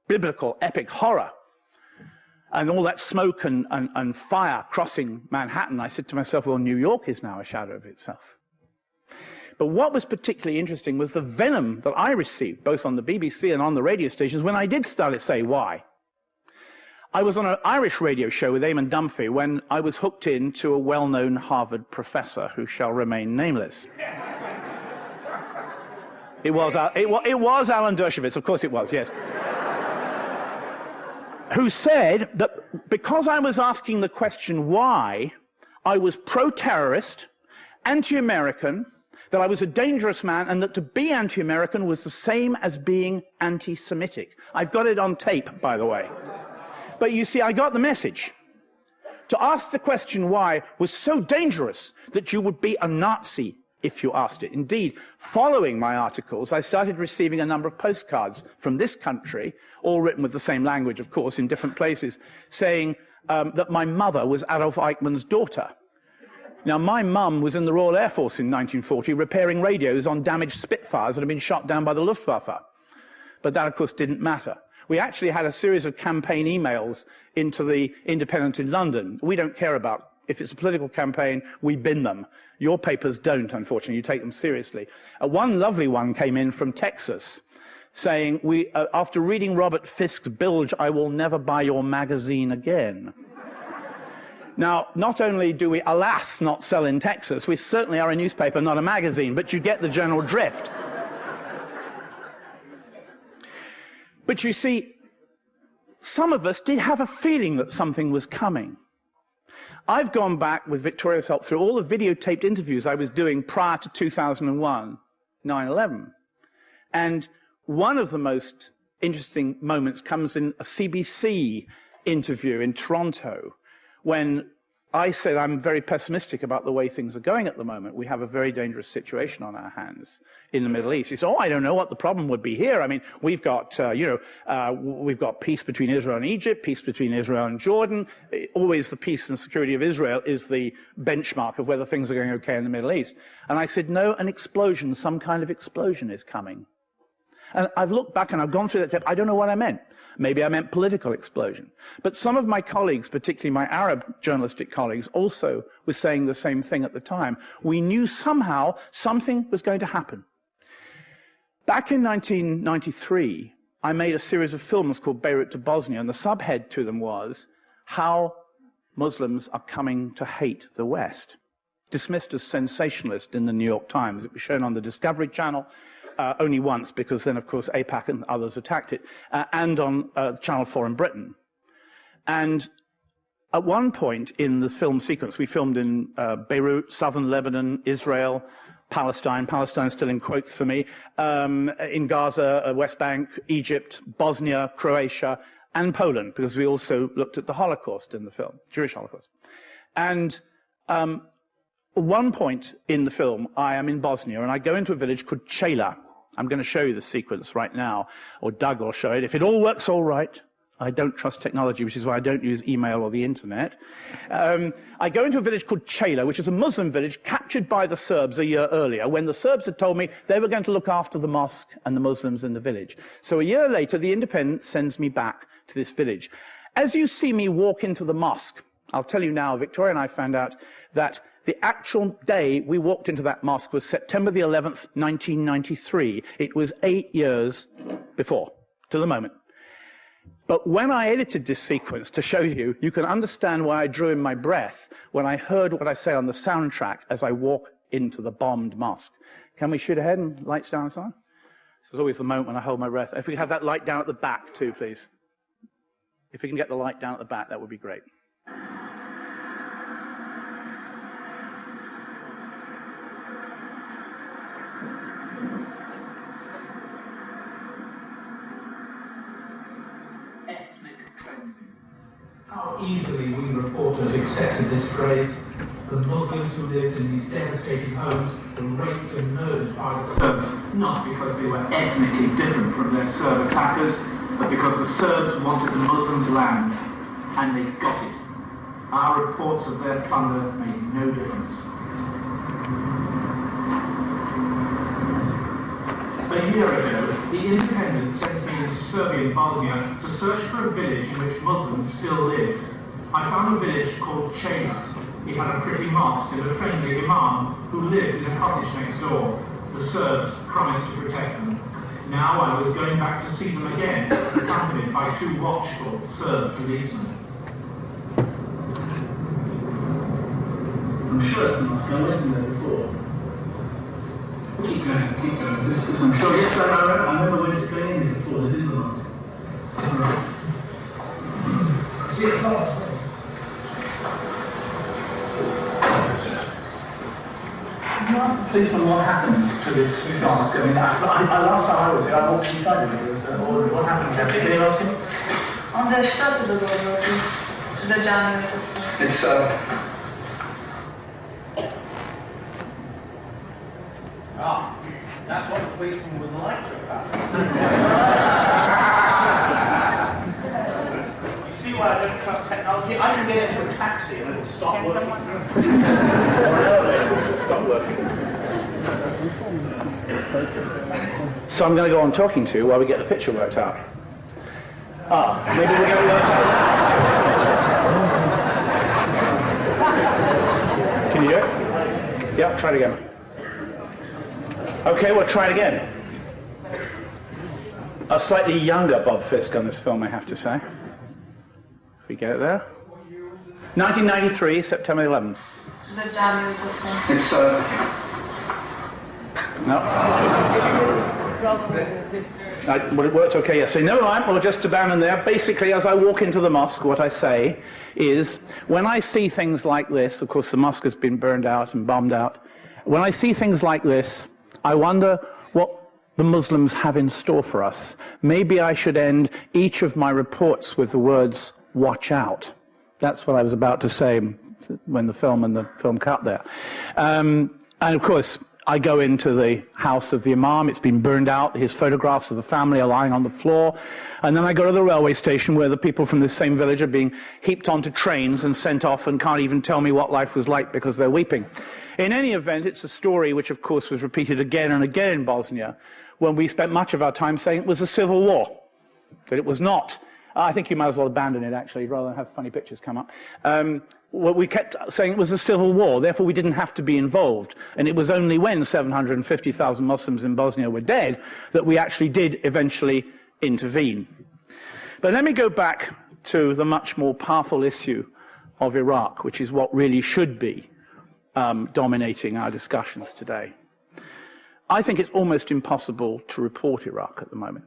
biblical epic horror, and all that smoke and fire crossing Manhattan, I said to myself, well, New York is now a shadow of itself. But what was particularly interesting was the venom that I received, both on the BBC and on the radio stations, when I did start to say why. I was on an Irish radio show with Eamon Dunphy when I was hooked into a well-known Harvard professor who shall remain nameless. It was Alan Dershowitz, of course it was, yes. Who said that because I was asking the question why, I was pro-terrorist, anti-American, that I was a dangerous man, and that to be anti-American was the same as being anti-Semitic. I've got it on tape, by the way. But you see, I got the message. To ask the question why was so dangerous that you would be a Nazi if you asked it. Indeed, following my articles, I started receiving a number of postcards from this country, all written with the same language, of course, in different places, saying that my mother was Adolf Eichmann's daughter. Now, my mum was in the Royal Air Force in 1940 repairing radios on damaged Spitfires that had been shot down by the Luftwaffe. But that, of course, didn't matter. We actually had a series of campaign emails into the Independent in London. We don't care about, if it's a political campaign, we bin them. Your papers don't, unfortunately. You take them seriously. One lovely one came in from Texas saying, after reading Robert Fisk's bilge, I will never buy your magazine again. Now, not only do we, alas, not sell in Texas, we certainly are a newspaper, not a magazine, but you get the general drift. But you see, some of us did have a feeling that something was coming. I've gone back, with Victoria's help, through all the videotaped interviews I was doing prior to 2001, 9/11. And one of the most interesting moments comes in a CBC interview in Toronto, when I said I'm very pessimistic about the way things are going at the moment. We have a very dangerous situation on our hands in the Middle East. He said, oh, I don't know what the problem would be here. I mean, we've got, we've got peace between Israel and Egypt, peace between Israel and Jordan. Always the peace and security of Israel is the benchmark of whether things are going okay in the Middle East. And I said, no, an explosion, some kind of explosion is coming. And I've looked back and I've gone through that tape. I don't know what I meant. Maybe I meant political explosion. But some of my colleagues, particularly my Arab journalistic colleagues, also were saying the same thing at the time. We knew somehow something was going to happen. Back in 1993, I made a series of films called Beirut to Bosnia, and the subhead to them was How Muslims Are Coming to Hate the West. Dismissed as sensationalist in the New York Times. It was shown on the Discovery Channel. Only once, because then, of course, AIPAC and others attacked it, and on Channel 4 in Britain. And at one point in the film sequence, we filmed in Beirut, southern Lebanon, Israel, Palestine still in quotes for me, in Gaza, West Bank, Egypt, Bosnia, Croatia, and Poland, because we also looked at the Holocaust in the film, Jewish Holocaust. And at one point in the film, I am in Bosnia, and I go into a village called Chela. I'm going to show you the sequence right now, or Doug will show it. If it all works all right, I don't trust technology, which is why I don't use email or the internet. I go into a village called Chela, which is a Muslim village captured by the Serbs a year earlier, when the Serbs had told me they were going to look after the mosque and the Muslims in the village. So a year later, the Independent sends me back to this village. As you see me walk into the mosque, I'll tell you now, Victoria and I found out that the actual day we walked into that mosque was September the 11th, 1993. It was 8 years before, to the moment. But when I edited this sequence to show you, you can understand why I drew in my breath when I heard what I say on the soundtrack as I walk into the bombed mosque. Can we shoot ahead and lights down and so on? This is always the moment when I hold my breath. If we have that light down at the back too, please. If we can get the light down at the back, that would be great. How easily we reporters accepted this phrase. The Muslims who lived in these devastating homes were raped and murdered by the Serbs, not because they were ethnically different from their Serb attackers, but because the Serbs wanted the Muslims' land, and they got it. Our reports of their plunder made no difference. A year ago, the Independent sent me into Serbia and Bosnia to search for a village in which Muslims still lived. I found a village called Chela. It had a pretty mosque and a friendly imam who lived in a cottage next door. The Serbs promised to protect them. Now I was going back to see them again, accompanied by 2 watchful Serb policemen. I'm sure it's a mosque. I went there before. Keep going, keep going. This is, I'm sure, yes, I never went to go in here before. This is the mosque. Right. See it now. Can you ask the policeman what happened to this mosque? I mean, last time I was here, I walked inside of it. What happened to it? Did they ask him? Onda šta se dogodilo za džamiju sa svim? It's, That's what the policeman would like to have happened. You see why I don't trust technology? I can get into a taxi and it'll stop working. It'll stop working. So I'm going to go on talking to you while we get the picture worked out. Maybe we'll get it worked out. Can you do it? Yeah, try it again. Okay, we'll try it again. A slightly younger Bob Fisk on this film, I have to say. If we get it there. 1993, September 11th. Za džamiju sa svim. It's, No. Well, it worked okay, yes. So never mind, we'll just abandon there. Basically, as I walk into the mosque, what I say is, when I see things like this, of course the mosque has been burned out and bombed out, when I see things like this, I wonder what the Muslims have in store for us. Maybe I should end each of my reports with the words, watch out. That's what I was about to say when the film cut there. And of course, I go into the house of the Imam. It's been burned out. His photographs of the family are lying on the floor. And then I go to the railway station where the people from this same village are being heaped onto trains and sent off and can't even tell me what life was like because they're weeping. In any event, it's a story which, of course, was repeated again and again in Bosnia, when we spent much of our time saying it was a civil war, that it was not. I think you might as well abandon it, actually, rather than have funny pictures come up. Well, we kept saying it was a civil war, therefore we didn't have to be involved. And it was only when 750,000 Muslims in Bosnia were dead that we actually did eventually intervene. But let me go back to the much more powerful issue of Iraq, which is what really should be dominating our discussions today. I think it's almost impossible to report Iraq at the moment.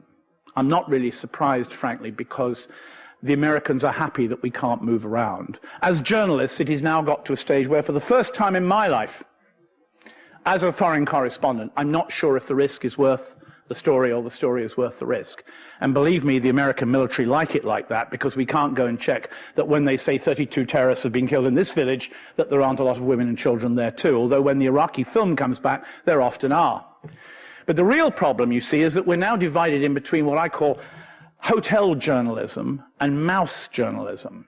I'm not really surprised, frankly, because the Americans are happy that we can't move around. As journalists, it has now got to a stage where, for the first time in my life, as a foreign correspondent, I'm not sure if the risk is worth the story or the story is worth the risk. And believe me, the American military like it like that, because we can't go and check that when they say 32 terrorists have been killed in this village, that there aren't a lot of women and children there too, although when the Iraqi film comes back, there often are. But the real problem, you see, is that we're now divided in between what I call hotel journalism and mouse journalism.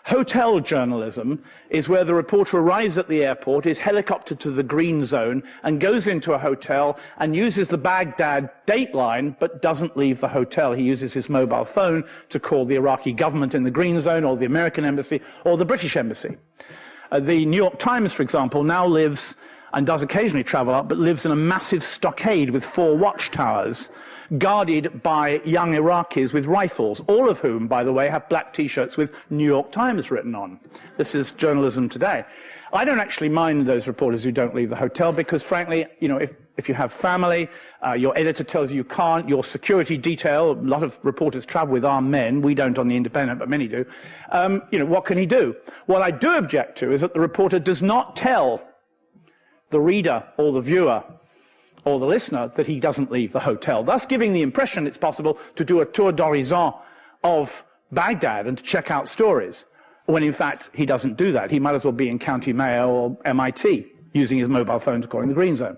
Hotel journalism is where the reporter arrives at the airport, is helicoptered to the green zone, and goes into a hotel and uses the Baghdad dateline, but doesn't leave the hotel. He uses his mobile phone to call the Iraqi government in the green zone, or the American embassy, or the British embassy. The New York Times, for example, now lives, and does occasionally travel up, but lives in a massive stockade with 4 watchtowers, guarded by young Iraqis with rifles, all of whom, by the way, have black T-shirts with New York Times written on. This is journalism today. I don't actually mind those reporters who don't leave the hotel because, frankly, you know, if you have family, your editor tells you can't, your security detail, a lot of reporters travel with armed men, we don't on The Independent, but many do, you know, what can he do? What I do object to is that the reporter does not tell the reader or the viewer or the listener that he doesn't leave the hotel, thus giving the impression it's possible to do a tour d'horizon of Baghdad and to check out stories, when in fact he doesn't do that. He might as well be in County Mayo or MIT, using his mobile phone to call in the green zone.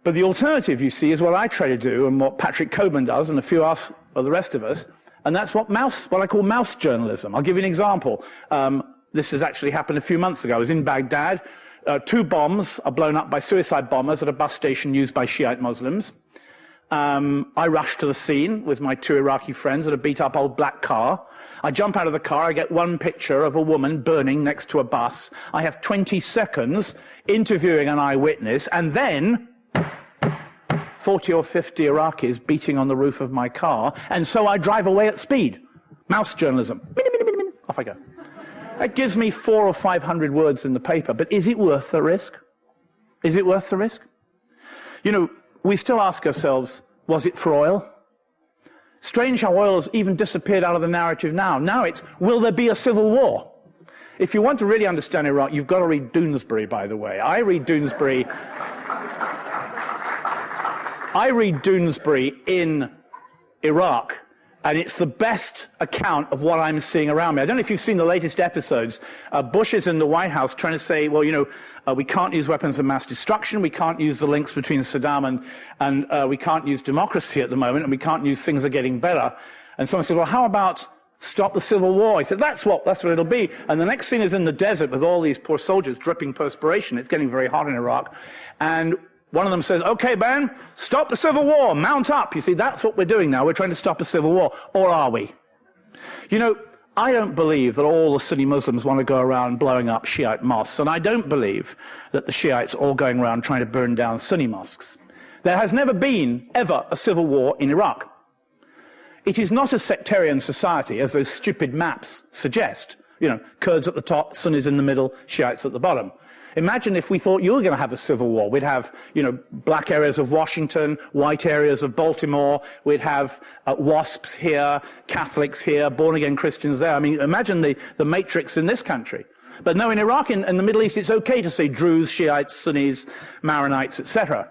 But the alternative, you see, is what I try to do and what Patrick Coburn does and a few of the rest of us, and that's what I call mouse journalism. I'll give you an example. This has actually happened a few months ago. I was in Baghdad. 2 bombs are blown up by suicide bombers at a bus station used by Shiite Muslims. I rush to the scene with my 2 Iraqi friends at a beat-up old black car. I jump out of the car, I get one picture of a woman burning next to a bus. I have 20 seconds interviewing an eyewitness, and then 40 or 50 Iraqis beating on the roof of my car, and so I drive away at speed. Mouse journalism. Off I go. That gives me 400 or 500 words in the paper, but is it worth the risk? Is it worth the risk? You know, we still ask ourselves, was it for oil? Strange how oil has even disappeared out of the narrative now. Now it's, will there be a civil war? If you want to really understand Iraq, you've got to read Doonesbury, by the way. I read Doonesbury in Iraq, and it's the best account of what I'm seeing around me. I don't know if you've seen the latest episodes. Bush is in the White House trying to say, well, you know, we can't use weapons of mass destruction, we can't use the links between Saddam and we can't use democracy at the moment, and we can't use things are getting better. And someone said, well, how about stop the civil war? He said, that's what it'll be. And the next scene is in the desert with all these poor soldiers dripping perspiration. It's getting very hot in Iraq. And one of them says, okay, Ben, stop the civil war, mount up. You see, that's what we're doing now. We're trying to stop a civil war. Or are we? You know, I don't believe that all the Sunni Muslims want to go around blowing up Shiite mosques, and I don't believe that the Shiites are all going around trying to burn down Sunni mosques. There has never been, ever, a civil war in Iraq. It is not a sectarian society, as those stupid maps suggest. You know, Kurds at the top, Sunnis in the middle, Shiites at the bottom. Imagine if we thought you were going to have a civil war. We'd have, you know, black areas of Washington, white areas of Baltimore. We'd have WASPs here, Catholics here, born-again Christians there. I mean, imagine the matrix in this country. But no, in Iraq and the Middle East, it's okay to say Druze, Shiites, Sunnis, Maronites, etc.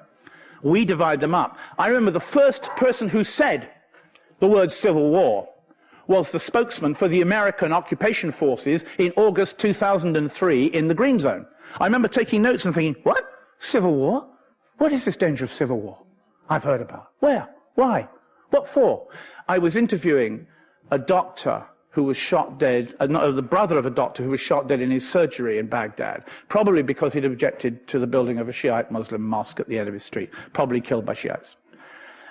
We divide them up. I remember the first person who said the word civil war was the spokesman for the American occupation forces in August 2003 in the Green Zone. I remember taking notes and thinking, what? Civil war? What is this danger of civil war I've heard about? Where? Why? What for? I was interviewing a doctor who was shot dead, the brother of a doctor who was shot dead in his surgery in Baghdad, probably because he'd objected to the building of a Shiite Muslim mosque at the end of his street, probably killed by Shiites.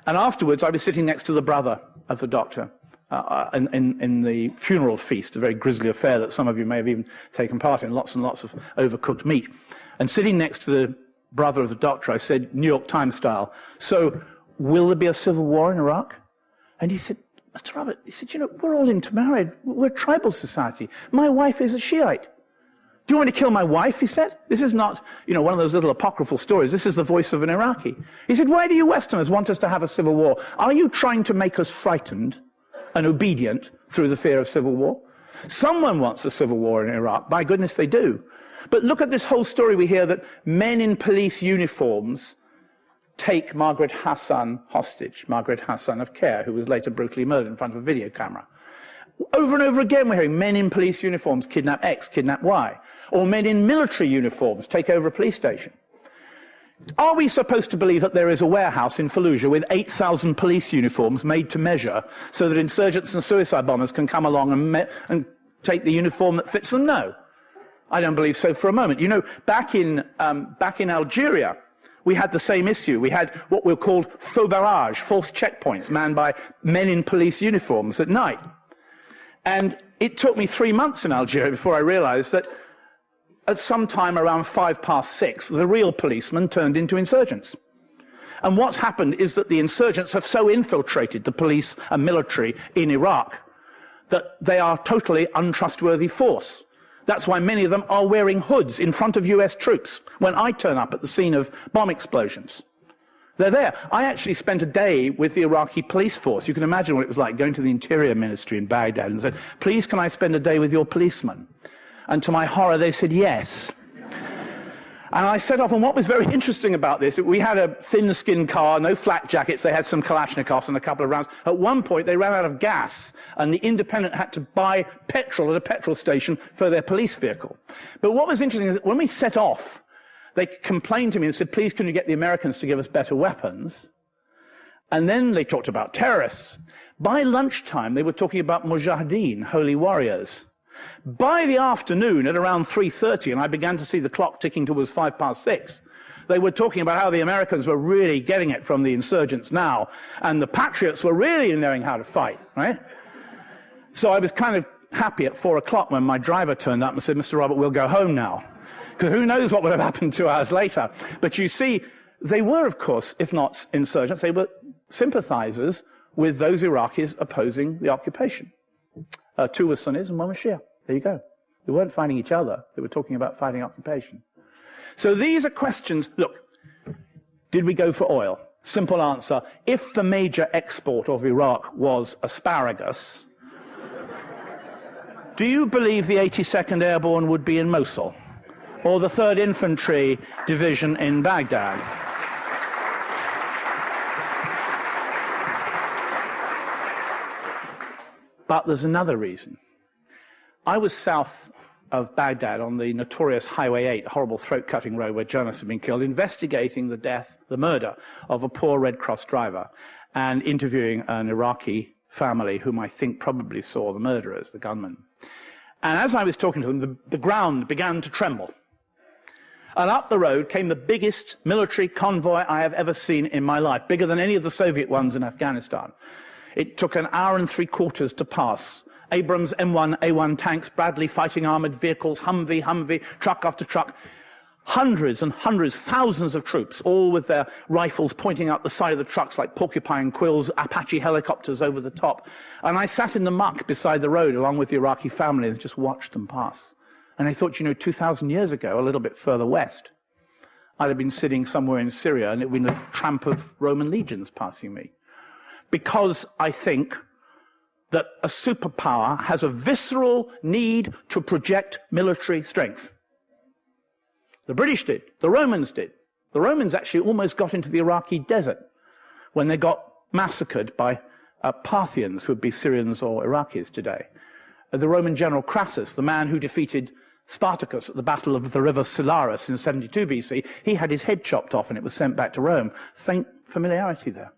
And afterwards, I was sitting next to the brother of the doctor in the funeral feast, a very grisly affair that some of you may have even taken part in, lots and lots of overcooked meat. And sitting next to the brother of the doctor, I said, New York Times style, so will there be a civil war in Iraq? And he said, Mr. Robert, he said, you know, we're all intermarried. We're a tribal society. My wife is a Shiite. Do you want me to kill my wife, he said? This is not, you know, one of those little apocryphal stories. This is the voice of an Iraqi. He said, why do you Westerners want us to have a civil war? Are you trying to make us frightened and obedient through the fear of civil war? Someone wants a civil war in Iraq. By goodness, they do. But look at this whole story we hear that men in police uniforms take Margaret Hassan hostage, Margaret Hassan of Care, who was later brutally murdered in front of a video camera. Over and over again, we're hearing men in police uniforms kidnap X, kidnap Y, or men in military uniforms take over a police station. Are we supposed to believe that there is a warehouse in Fallujah with 8,000 police uniforms made to measure so that insurgents and suicide bombers can come along and take the uniform that fits them? No. I don't believe so for a moment. You know, back in Algeria, we had the same issue. We had what were called faux barrages, false checkpoints, manned by men in police uniforms at night. And it took me 3 months in Algeria before I realized that at some time around 6:05, the real policemen turned into insurgents. And what's happened is that the insurgents have so infiltrated the police and military in Iraq that they are totally untrustworthy force. That's why many of them are wearing hoods in front of US troops when I turn up at the scene of bomb explosions. They're there. I actually spent a day with the Iraqi police force. You can imagine what it was like going to the Interior Ministry in Baghdad and said, please, can I spend a day with your policemen? And to my horror, they said yes. And I set off, and what was very interesting about this, we had a thin-skinned car, no flak jackets, they had some Kalashnikovs and a couple of rounds. At one point, they ran out of gas, and the Independent had to buy petrol at a petrol station for their police vehicle. But what was interesting is that when we set off, they complained to me and said, please, can you get the Americans to give us better weapons? And then they talked about terrorists. By lunchtime, they were talking about mujahideen, holy warriors. By the afternoon, at around 3:30, and I began to see the clock ticking towards 6:05, they were talking about how the Americans were really getting it from the insurgents now, and the patriots were really knowing how to fight, right? So I was kind of happy at 4 o'clock when my driver turned up and said, Mr. Robert, we'll go home now, because who knows what would have happened 2 hours later. But you see, they were, of course, if not insurgents, they were sympathizers with those Iraqis opposing the occupation. 2 were Sunnis and 1 was Shia. There you go. They weren't fighting each other. They were talking about fighting occupation. So these are questions. Look, did we go for oil? Simple answer. If the major export of Iraq was asparagus, do you believe the 82nd Airborne would be in Mosul? Or the 3rd Infantry Division in Baghdad? But there's another reason. I was south of Baghdad on the notorious Highway 8, a horrible throat-cutting road where journalists have been killed, investigating the murder of a poor Red Cross driver and interviewing an Iraqi family whom I think probably saw the murderers, the gunmen. And as I was talking to them, the ground began to tremble. And up the road came the biggest military convoy I have ever seen in my life, bigger than any of the Soviet ones in Afghanistan. It took 1 hour and 3/4 to pass. Abrams M1, A1 tanks, Bradley fighting armored vehicles, Humvee, truck after truck. Hundreds and hundreds, thousands of troops, all with their rifles pointing out the side of the trucks like porcupine quills, Apache helicopters over the top. And I sat in the muck beside the road along with the Iraqi family and just watched them pass. And I thought, you know, 2,000 years ago, a little bit further west, I'd have been sitting somewhere in Syria and it would have been a tramp of Roman legions passing me. Because I think that a superpower has a visceral need to project military strength. The British did, the Romans did, The Romans actually almost got into the Iraqi desert when they got massacred by Parthians, who would be Syrians or Iraqis today. The Roman general Crassus, the man who defeated Spartacus at the Battle of the River Silarus in 72 BC, he had his head chopped off and it was sent back to Rome. Faint familiarity there.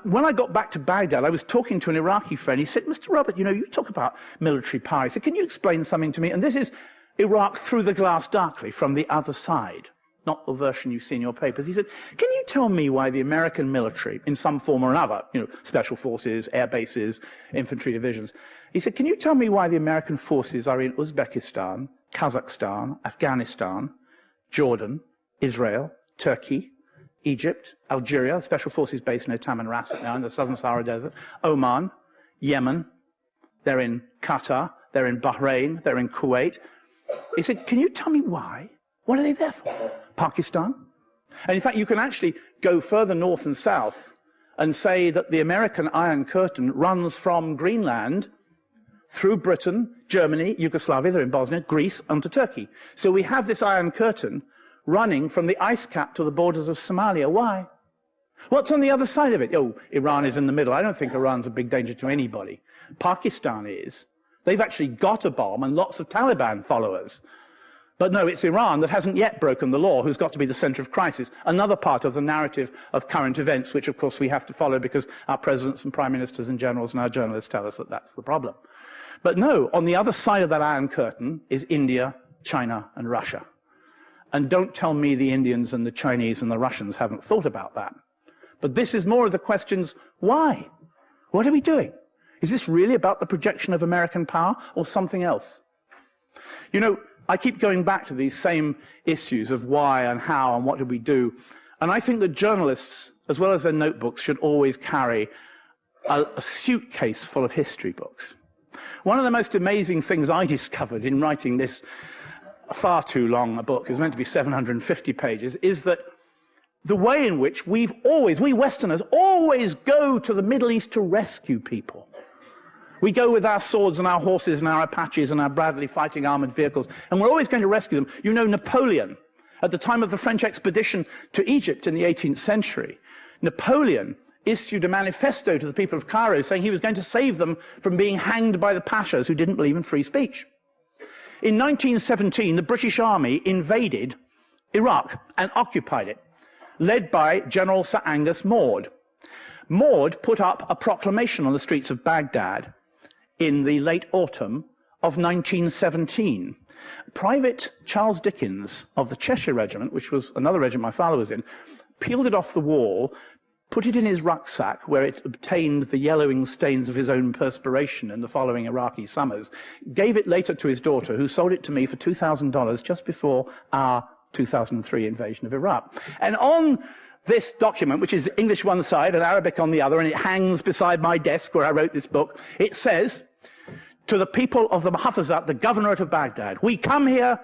When I got back to Baghdad, I was talking to an Iraqi friend. He said, Mr. Robert, you know, you talk about military power. He said, can you explain something to me? And this is Iraq through the glass darkly, from the other side, not the version you see in your papers. He said, can you tell me why the American military, in some form or another, you know, special forces, air bases, infantry divisions, he said, can you tell me why the American forces are in Uzbekistan, Kazakhstan, Afghanistan, Jordan, Israel, Turkey, Egypt, Algeria, special forces based near Taman Rasset now in the southern Sahara Desert, Oman, Yemen, they're in Qatar, they're in Bahrain, they're in Kuwait. He said, can you tell me why? What are they there for? Pakistan? And in fact, you can actually go further north and south and say that the American Iron Curtain runs from Greenland through Britain, Germany, Yugoslavia, they're in Bosnia, Greece, onto Turkey. So we have this Iron Curtain running from the ice cap to the borders of Somalia. Why? What's on the other side of it? Oh, Iran is in the middle. I don't think Iran's a big danger to anybody. Pakistan is. They've actually got a bomb and lots of Taliban followers. But no, it's Iran that hasn't yet broken the law who's got to be the center of crisis. Another part of the narrative of current events, which of course we have to follow because our presidents and prime ministers and generals and our journalists tell us that that's the problem. But no, on the other side of that Iron Curtain is India, China, and Russia. And don't tell me the Indians and the Chinese and the Russians haven't thought about that. But this is more of the questions, why? What are we doing? Is this really about the projection of American power or something else? You know, I keep going back to these same issues of why and how and what did we do. And I think that journalists, as well as their notebooks, should always carry a suitcase full of history books. One of the most amazing things I discovered in writing this far too long a book, it was meant to be 750 pages, is that the way in which we Westerners always go to the Middle East to rescue people. We go with our swords and our horses and our Apaches and our Bradley fighting armored vehicles, and we're always going to rescue them. You know, Napoleon, at the time of the French expedition to Egypt in the 18th century, Napoleon issued a manifesto to the people of Cairo saying he was going to save them from being hanged by the pashas who didn't believe in free speech. In 1917, the British Army invaded Iraq and occupied it, led by General Sir Angus Maude. Maude put up a proclamation on the streets of Baghdad in the late autumn of 1917. Private Charles Dickens of the Cheshire Regiment, which was another regiment my father was in, peeled it off the wall, put it in his rucksack where it obtained the yellowing stains of his own perspiration in the following Iraqi summers, gave it later to his daughter, who sold it to me for $2,000 just before our 2003 invasion of Iraq. And on this document, which is English one side and Arabic on the other, and it hangs beside my desk where I wrote this book, it says, to the people of the Muhafazat, the governorate of Baghdad, we come here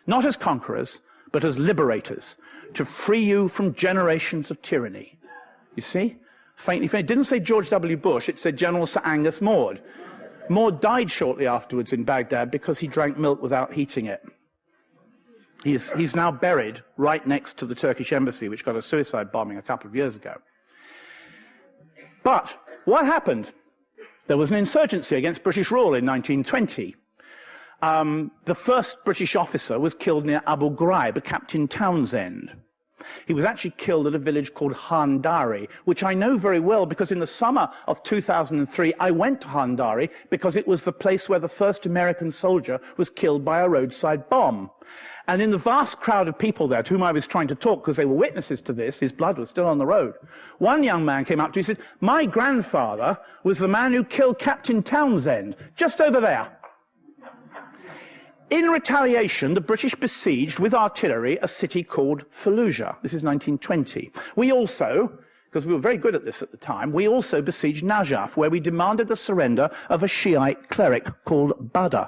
not as conquerors, but as liberators, to free you from generations of tyranny. You see? Faintly faint. It didn't say George W. Bush, it said General Sir Angus Maude. Maude died shortly afterwards in Baghdad because he drank milk without heating it. He's now buried right next to the Turkish embassy, which got a suicide bombing a couple of years ago. But what happened? There was an insurgency against British rule in 1920. The first British officer was killed near Abu Ghraib, Captain Townsend. He was actually killed at a village called Handari, which I know very well because in the summer of 2003, I went to Handari because it was the place where the first American soldier was killed by a roadside bomb. And in the vast crowd of people there to whom I was trying to talk because they were witnesses to this, his blood was still on the road. One young man came up to me and said, my grandfather was the man who killed Captain Townsend, just over there. In retaliation, the British besieged with artillery a city called Fallujah. This is 1920. We also, because we were very good at this at the time, we also besieged Najaf, where we demanded the surrender of a Shiite cleric called Badr.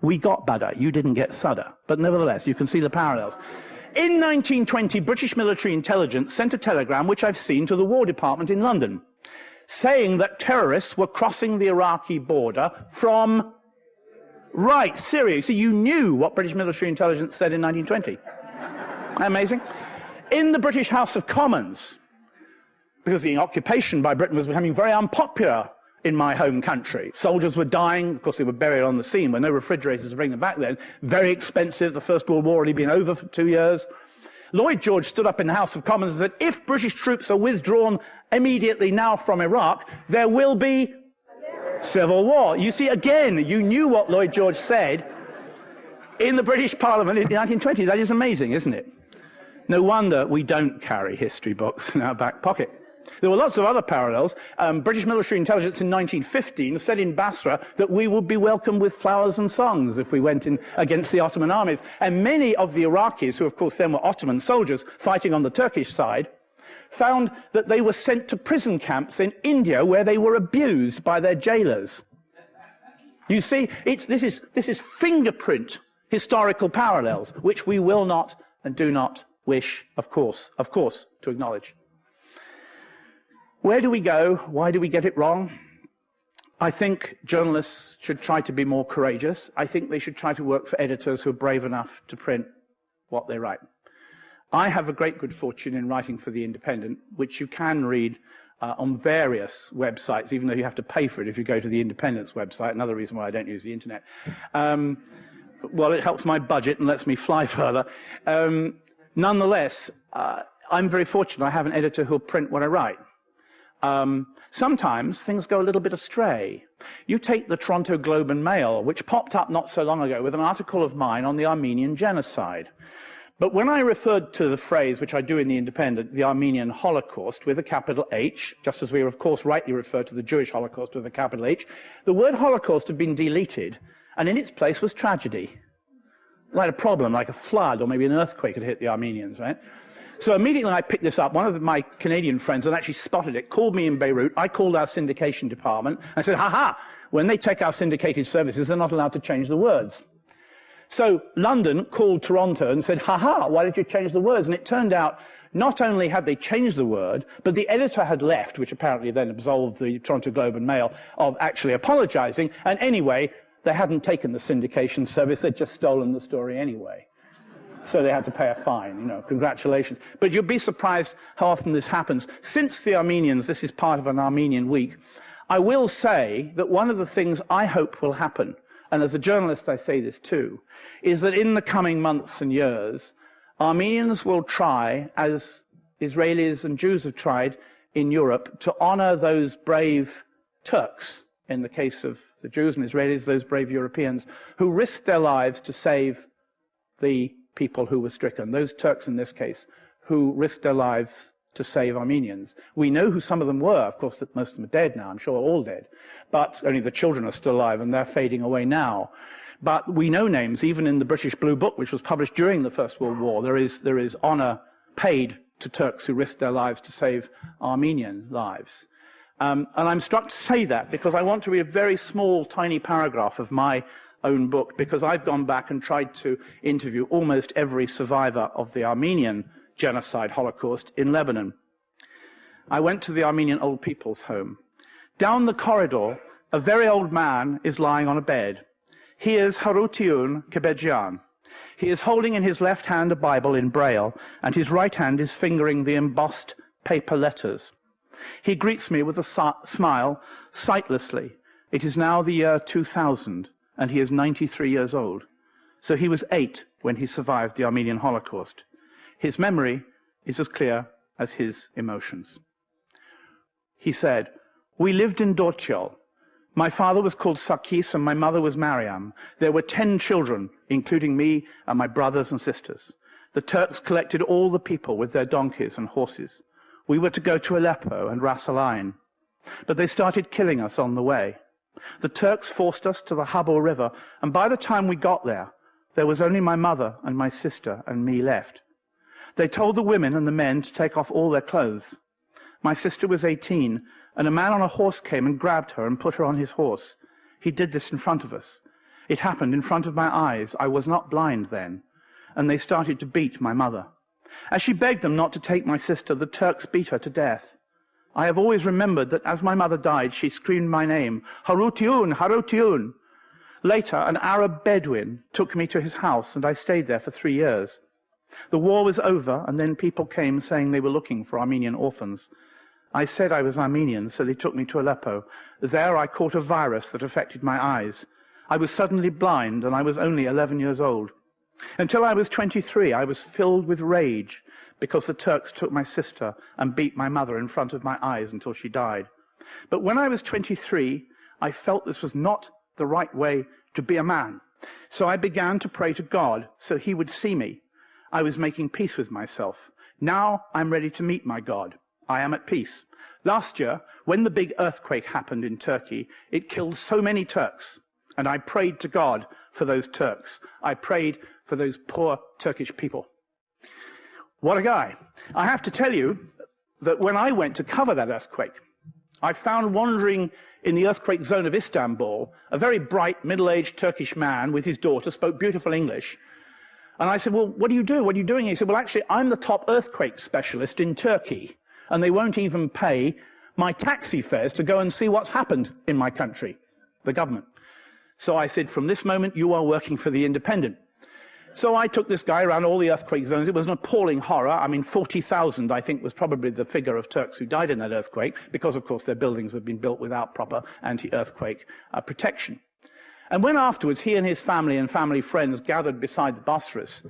We got Badr, you didn't get Sadr. But nevertheless, you can see the parallels. In 1920, British military intelligence sent a telegram, which I've seen, to the War Department in London, saying that terrorists were crossing the Iraqi border from Syria. So you knew what British military intelligence said in 1920. Amazing. In the British House of Commons, because the occupation by Britain was becoming very unpopular in my home country. Soldiers were dying, of course they were buried on the scene, there were no refrigerators to bring them back then, very expensive, the First World War had been over for 2 years. Lloyd George stood up in the House of Commons and said, if British troops are withdrawn immediately now from Iraq, there will be civil war. You see, again, you knew what Lloyd George said in the British Parliament in the 1920s. That is amazing, isn't it? No wonder we don't carry history books in our back pocket. There were lots of other parallels. British military intelligence in 1915 said in Basra that we would be welcomed with flowers and songs if we went in against the Ottoman armies. And many of the Iraqis, who of course then were Ottoman soldiers fighting on the Turkish side, found that they were sent to prison camps in India where they were abused by their jailers. You see, this is fingerprint historical parallels, which we will not and do not wish, of course, to acknowledge. Where do we go? Why do we get it wrong? I think journalists should try to be more courageous. I think they should try to work for editors who are brave enough to print what they write. I have a great good fortune in writing for The Independent, which you can read on various websites, even though you have to pay for it if you go to The Independent's website, another reason why I don't use the internet. Well, it helps my budget and lets me fly further. Nonetheless, I'm very fortunate I have an editor who'll print what I write. Sometimes things go a little bit astray. You take the Toronto Globe and Mail, which popped up not so long ago with an article of mine on the Armenian genocide. But when I referred to the phrase, which I do in The Independent, the Armenian Holocaust, with a capital H, just as we of course rightly refer to the Jewish Holocaust with a capital H, the word Holocaust had been deleted, and in its place was tragedy. Like a problem, like a flood, or maybe an earthquake had hit the Armenians, right? So immediately I picked this up. One of my Canadian friends had actually spotted it, called me in Beirut. I called our syndication department and said, ha, when they take our syndicated services, they're not allowed to change the words. So London called Toronto and said, why did you change the words? And it turned out not only had they changed the word, but the editor had left, which apparently then absolved the Toronto Globe and Mail of actually apologizing. And anyway, they hadn't taken the syndication service, they'd just stolen the story anyway. So they had to pay a fine, you know, congratulations. But you'll be surprised how often this happens. Since the Armenians, this is part of an Armenian week, I will say that one of the things I hope will happen, and as a journalist I say this too, is that in the coming months and years, Armenians will try, as Israelis and Jews have tried in Europe, to honor those brave Turks, in the case of the Jews and Israelis, those brave Europeans, who risked their lives to save the people who were stricken, those Turks in this case, who risked their lives to save Armenians. We know who some of them were. Of course, that most of them are dead now. I'm sure all dead. But only the children are still alive, and they're fading away now. But we know names, even in the British Blue Book, which was published during the First World War. There is honor paid to Turks who risked their lives to save Armenian lives. And I'm struck to say that because I want to read a very small, tiny paragraph of my own book, because I've gone back and tried to interview almost every survivor of the Armenian genocide Holocaust in Lebanon. I went to the Armenian Old People's Home. Down the corridor, a very old man is lying on a bed. He is Harutiun Kebedjian. He is holding in his left hand a Bible in Braille, and his right hand is fingering the embossed paper letters. He greets me with a smile, sightlessly. It is now the year 2000, and he is 93 years old. So he was 8 when he survived the Armenian Holocaust. His memory is as clear as his emotions. He said, "We lived in Dortiol. My father was called Sakis and my mother was Mariam. There were 10 children, including me and my brothers and sisters. The Turks collected all the people with their donkeys and horses. We were to go to Aleppo and Ras Al Ain, but they started killing us on the way. The Turks forced us to the Habur River, and by the time we got there, there was only my mother and my sister and me left. They told the women and the men to take off all their clothes. My sister was 18, and a man on a horse came and grabbed her and put her on his horse. He did this in front of us. It happened in front of my eyes. I was not blind then. And they started to beat my mother. As she begged them not to take my sister, the Turks beat her to death. I have always remembered that as my mother died, she screamed my name, Harutiun, Harutiun. Later, an Arab Bedouin took me to his house, and I stayed there for 3 years. The war was over, and then people came saying they were looking for Armenian orphans. I said I was Armenian, so they took me to Aleppo. There I caught a virus that affected my eyes. I was suddenly blind, and I was only 11 years old. Until I was 23, I was filled with rage because the Turks took my sister and beat my mother in front of my eyes until she died. But when I was 23, I felt this was not the right way to be a man. So I began to pray to God so he would see me. I was making peace with myself. Now I'm ready to meet my God. I am at peace. Last year, when the big earthquake happened in Turkey, it killed so many Turks. And I prayed to God for those Turks. I prayed for those poor Turkish people. What a guy. I have to tell you that when I went to cover that earthquake, I found wandering in the earthquake zone of Istanbul a very bright, middle-aged Turkish man with his daughter, spoke beautiful English. And I said, well, what do you do? What are you doing? He said, well, actually, I'm the top earthquake specialist in Turkey, and they won't even pay my taxi fares to go and see what's happened in my country, the government. So I said, from this moment, you are working for the Independent. So I took this guy around all the earthquake zones. It was an appalling horror. I mean, 40,000, I think, was probably the figure of Turks who died in that earthquake, because, of course, their buildings have been built without proper anti-earthquake protection. And when afterwards he and his family and family friends gathered beside the Bosphorus,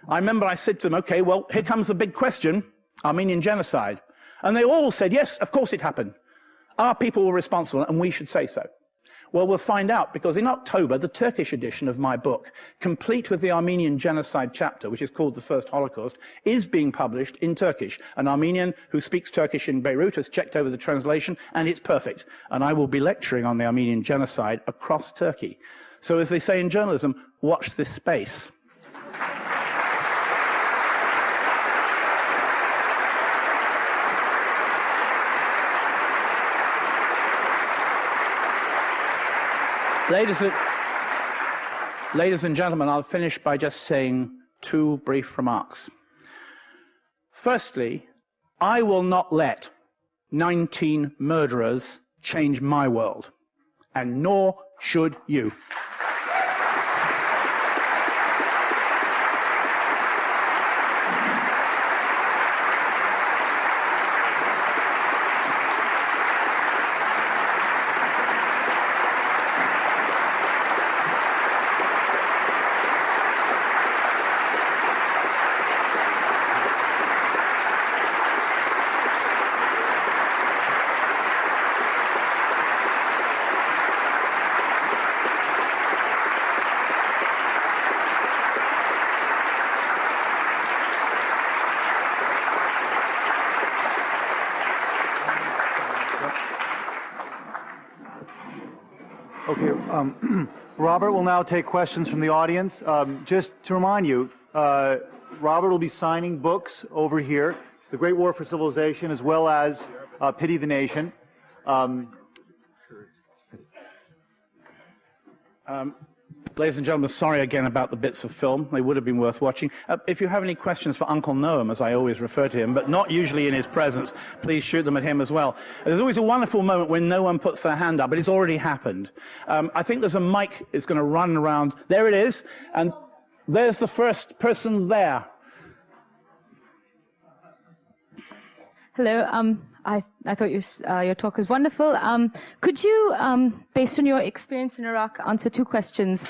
I remember I said to them, okay, well, here comes the big question, Armenian genocide. And they all said, yes, of course it happened. Our people were responsible, and we should say so. Well, we'll find out, because in October, the Turkish edition of my book, complete with the Armenian genocide chapter, which is called The First Holocaust, is being published in Turkish. An Armenian who speaks Turkish in Beirut has checked over the translation, and it's perfect. And I will be lecturing on the Armenian genocide across Turkey. So as they say in journalism, watch this space. Ladies and gentlemen, I'll finish by just saying two brief remarks. Firstly, I will not let 19 murderers change my world, and nor should you. Okay, Robert will now take questions from the audience. Just to remind you, Robert will be signing books over here, The Great War for Civilization, as well as Pity the Nation. Ladies and gentlemen, sorry again about the bits of film. They would have been worth watching. If you have any questions for Uncle Noam, as I always refer to him, but not usually in his presence, please shoot them at him as well. There's always a wonderful moment when no one puts their hand up, but it's already happened. I think there's a mic that's going to run around. There it is, and there's the first person there. Hello. I thought your talk was wonderful. Could you, based on your experience in Iraq, answer two questions?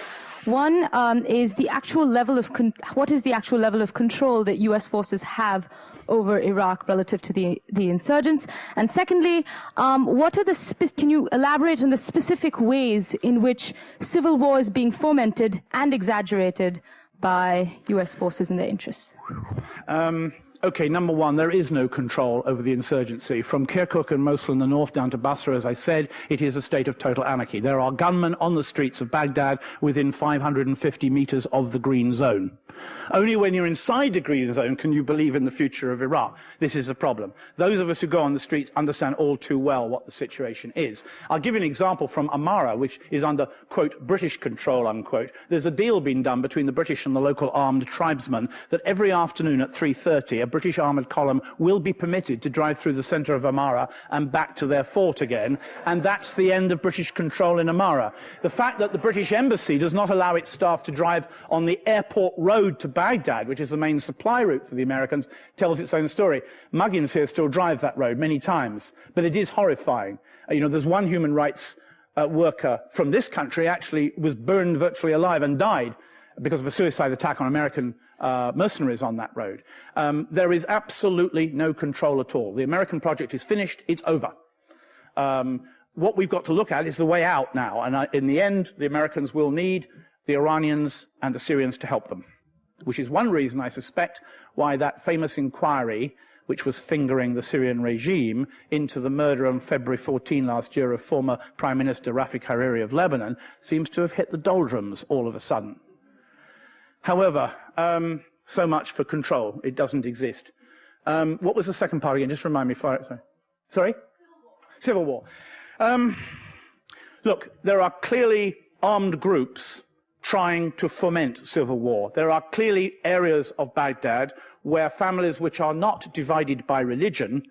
One is the actual level of what is the actual level of control that U.S. forces have over Iraq relative to the insurgents? And secondly, what are can you elaborate on the specific ways in which civil war is being fomented and exaggerated by U.S. forces and their interests? Okay, number one, there is no control over the insurgency. From Kirkuk and Mosul in the north down to Basra, as I said, it is a state of total anarchy. There are gunmen on the streets of Baghdad within 550 meters of the green zone. Only when you're inside the green zone can you believe in the future of Iraq. This is a problem. Those of us who go on the streets understand all too well what the situation is. I'll give you an example from Amara, which is under, quote, British control, unquote. There's a deal being done between the British and the local armed tribesmen that every afternoon at 3:30, British armoured column will be permitted to drive through the centre of Amara and back to their fort again, and that's the end of British control in Amara. The fact that the British embassy does not allow its staff to drive on the airport road to Baghdad, which is the main supply route for the Americans, tells its own story. Muggins here still drives that road many times, but it is horrifying. You know, there's one human rights worker from this country actually was burned virtually alive and died because of a suicide attack on American mercenaries on that road. There is absolutely no control at all. The American project is finished, it's over. What we've got to look at is the way out now, and in the end, the Americans will need the Iranians and the Syrians to help them, which is one reason, I suspect, why that famous inquiry, which was fingering the Syrian regime into the murder on February 14 last year of former Prime Minister Rafik Hariri of Lebanon, seems to have hit the doldrums all of a sudden. However, so much for control. It doesn't exist. What was the second part again? Just remind me. Sorry? Civil War. Look, there are clearly armed groups trying to foment civil war. There are clearly areas of Baghdad where families which are not divided by religion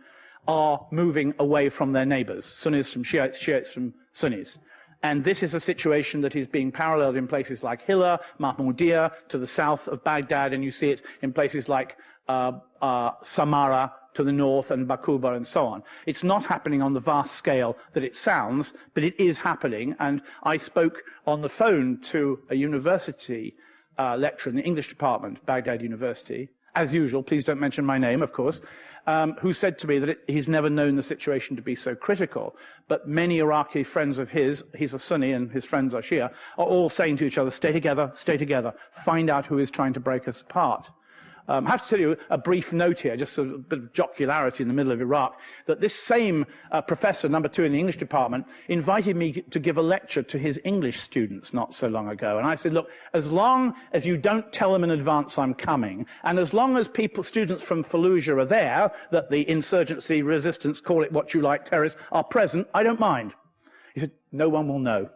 are moving away from their neighbors, Sunnis from Shiites, Shiites from Sunnis. And this is a situation that is being paralleled in places like Hilla, Mahmoudiya, to the south of Baghdad, and you see it in places like Samara to the north, and Bakuba, and so on. It's not happening on the vast scale that it sounds, but it is happening. And I spoke on the phone to a university lecturer in the English department, Baghdad University, as usual, please don't mention my name, of course, who said to me that he's never known the situation to be so critical. But many Iraqi friends of his, he's a Sunni and his friends are Shia, are all saying to each other, stay together, find out who is trying to break us apart. I have to tell you a brief note here, just a bit of jocularity in the middle of Iraq, that this same professor, number 2 in the English department, invited me to give a lecture to his English students not so long ago. And I said, look, as long as you don't tell them in advance I'm coming, and as long as students from Fallujah are there, that the insurgency, resistance, call it what you like, terrorists, are present, I don't mind. He said, no one will know.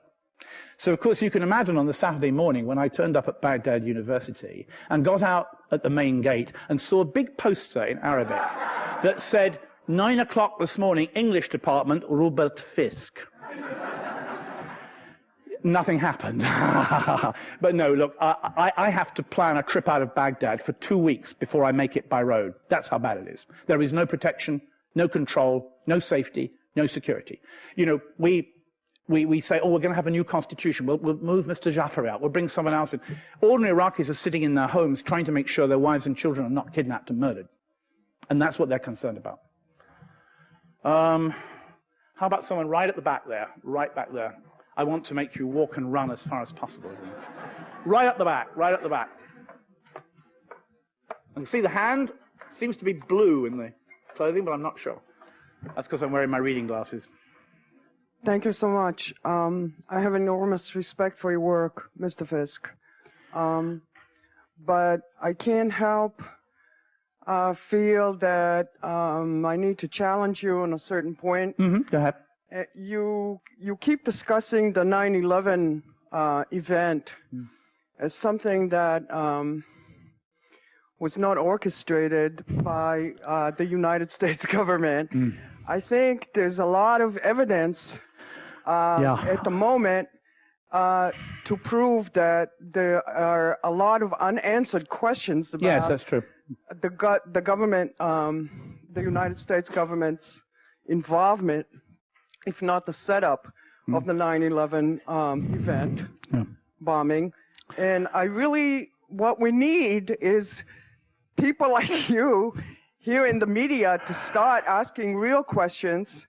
So, of course, you can imagine on the Saturday morning when I turned up at Baghdad University and got out at the main gate and saw a big poster in Arabic that said, 9 o'clock this morning, English department, Robert Fisk. Nothing happened. But no, look, I have to plan a trip out of Baghdad for 2 weeks before I make it by road. That's how bad it is. There is no protection, no control, no safety, no security. You know, we say, oh, we're going to have a new constitution. We'll move Mr. Jafari out. We'll bring someone else in. Ordinary Iraqis are sitting in their homes trying to make sure their wives and children are not kidnapped and murdered. And that's what they're concerned about. How about someone right at the back there? Right back there. I want to make you walk and run as far as possible. Right at the back, right at the back. And you see the hand seems to be blue in the clothing, but I'm not sure. That's because I'm wearing my reading glasses. Thank you so much. I have enormous respect for your work, Mr. Fisk. But I can't help feel that I need to challenge you on a certain point. Go ahead. You keep discussing the 9/11 event as something that was not orchestrated by the United States government. I think there's a lot of evidence at the moment to prove that there are a lot of unanswered questions about yes, that's true. The government, the United States government's involvement, if not the setup of the 9/11 event, bombing. And what we need is people like you here in the media to start asking real questions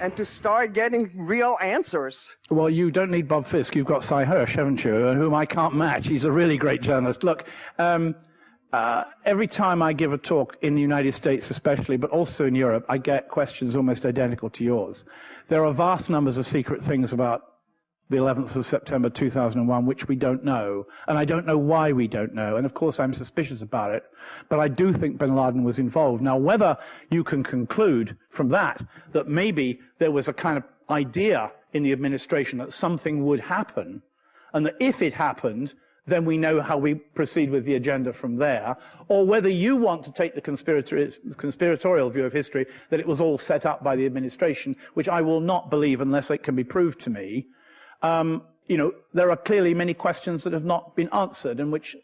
and to start getting real answers. Well, you don't need Bob Fisk. You've got Cy Hirsch, haven't you, whom I can't match. He's a really great journalist. Look, every time I give a talk in the United States especially, but also in Europe, I get questions almost identical to yours. There are vast numbers of secret things about the 11th of September 2001, which we don't know, and I don't know why we don't know, and of course I'm suspicious about it, but I do think bin Laden was involved. Now, whether you can conclude from that maybe there was a kind of idea in the administration that something would happen, and that if it happened, then we know how we proceed with the agenda from there, or whether you want to take the conspiratorial view of history that it was all set up by the administration, which I will not believe unless it can be proved to me. You know, there are clearly many questions that have not been answered and which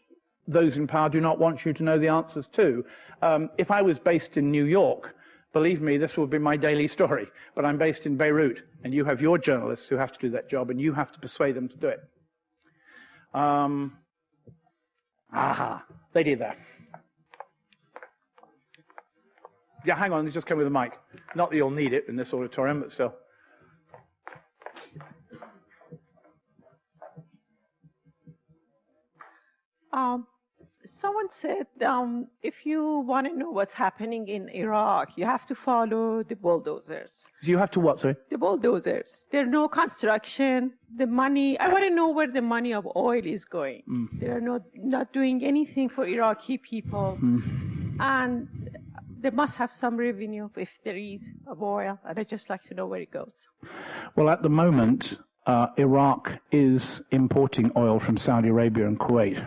those in power do not want you to know the answers to. If I was based in New York, believe me, this would be my daily story. But I'm based in Beirut, and you have your journalists who have to do that job, and you have to persuade them to do it. They did that. Yeah, hang on, they just came with a mic. Not that you'll need it in this auditorium, but still. Someone said if you want to know what's happening in Iraq, you have to follow the bulldozers. So you have to what, sorry? The bulldozers. There's no construction. The money, I want to know where the money of oil is going. They're not doing anything for Iraqi people. And they must have some revenue if there is of oil. And I'd just like to know where it goes. Well, at the moment, Iraq is importing oil from Saudi Arabia and Kuwait.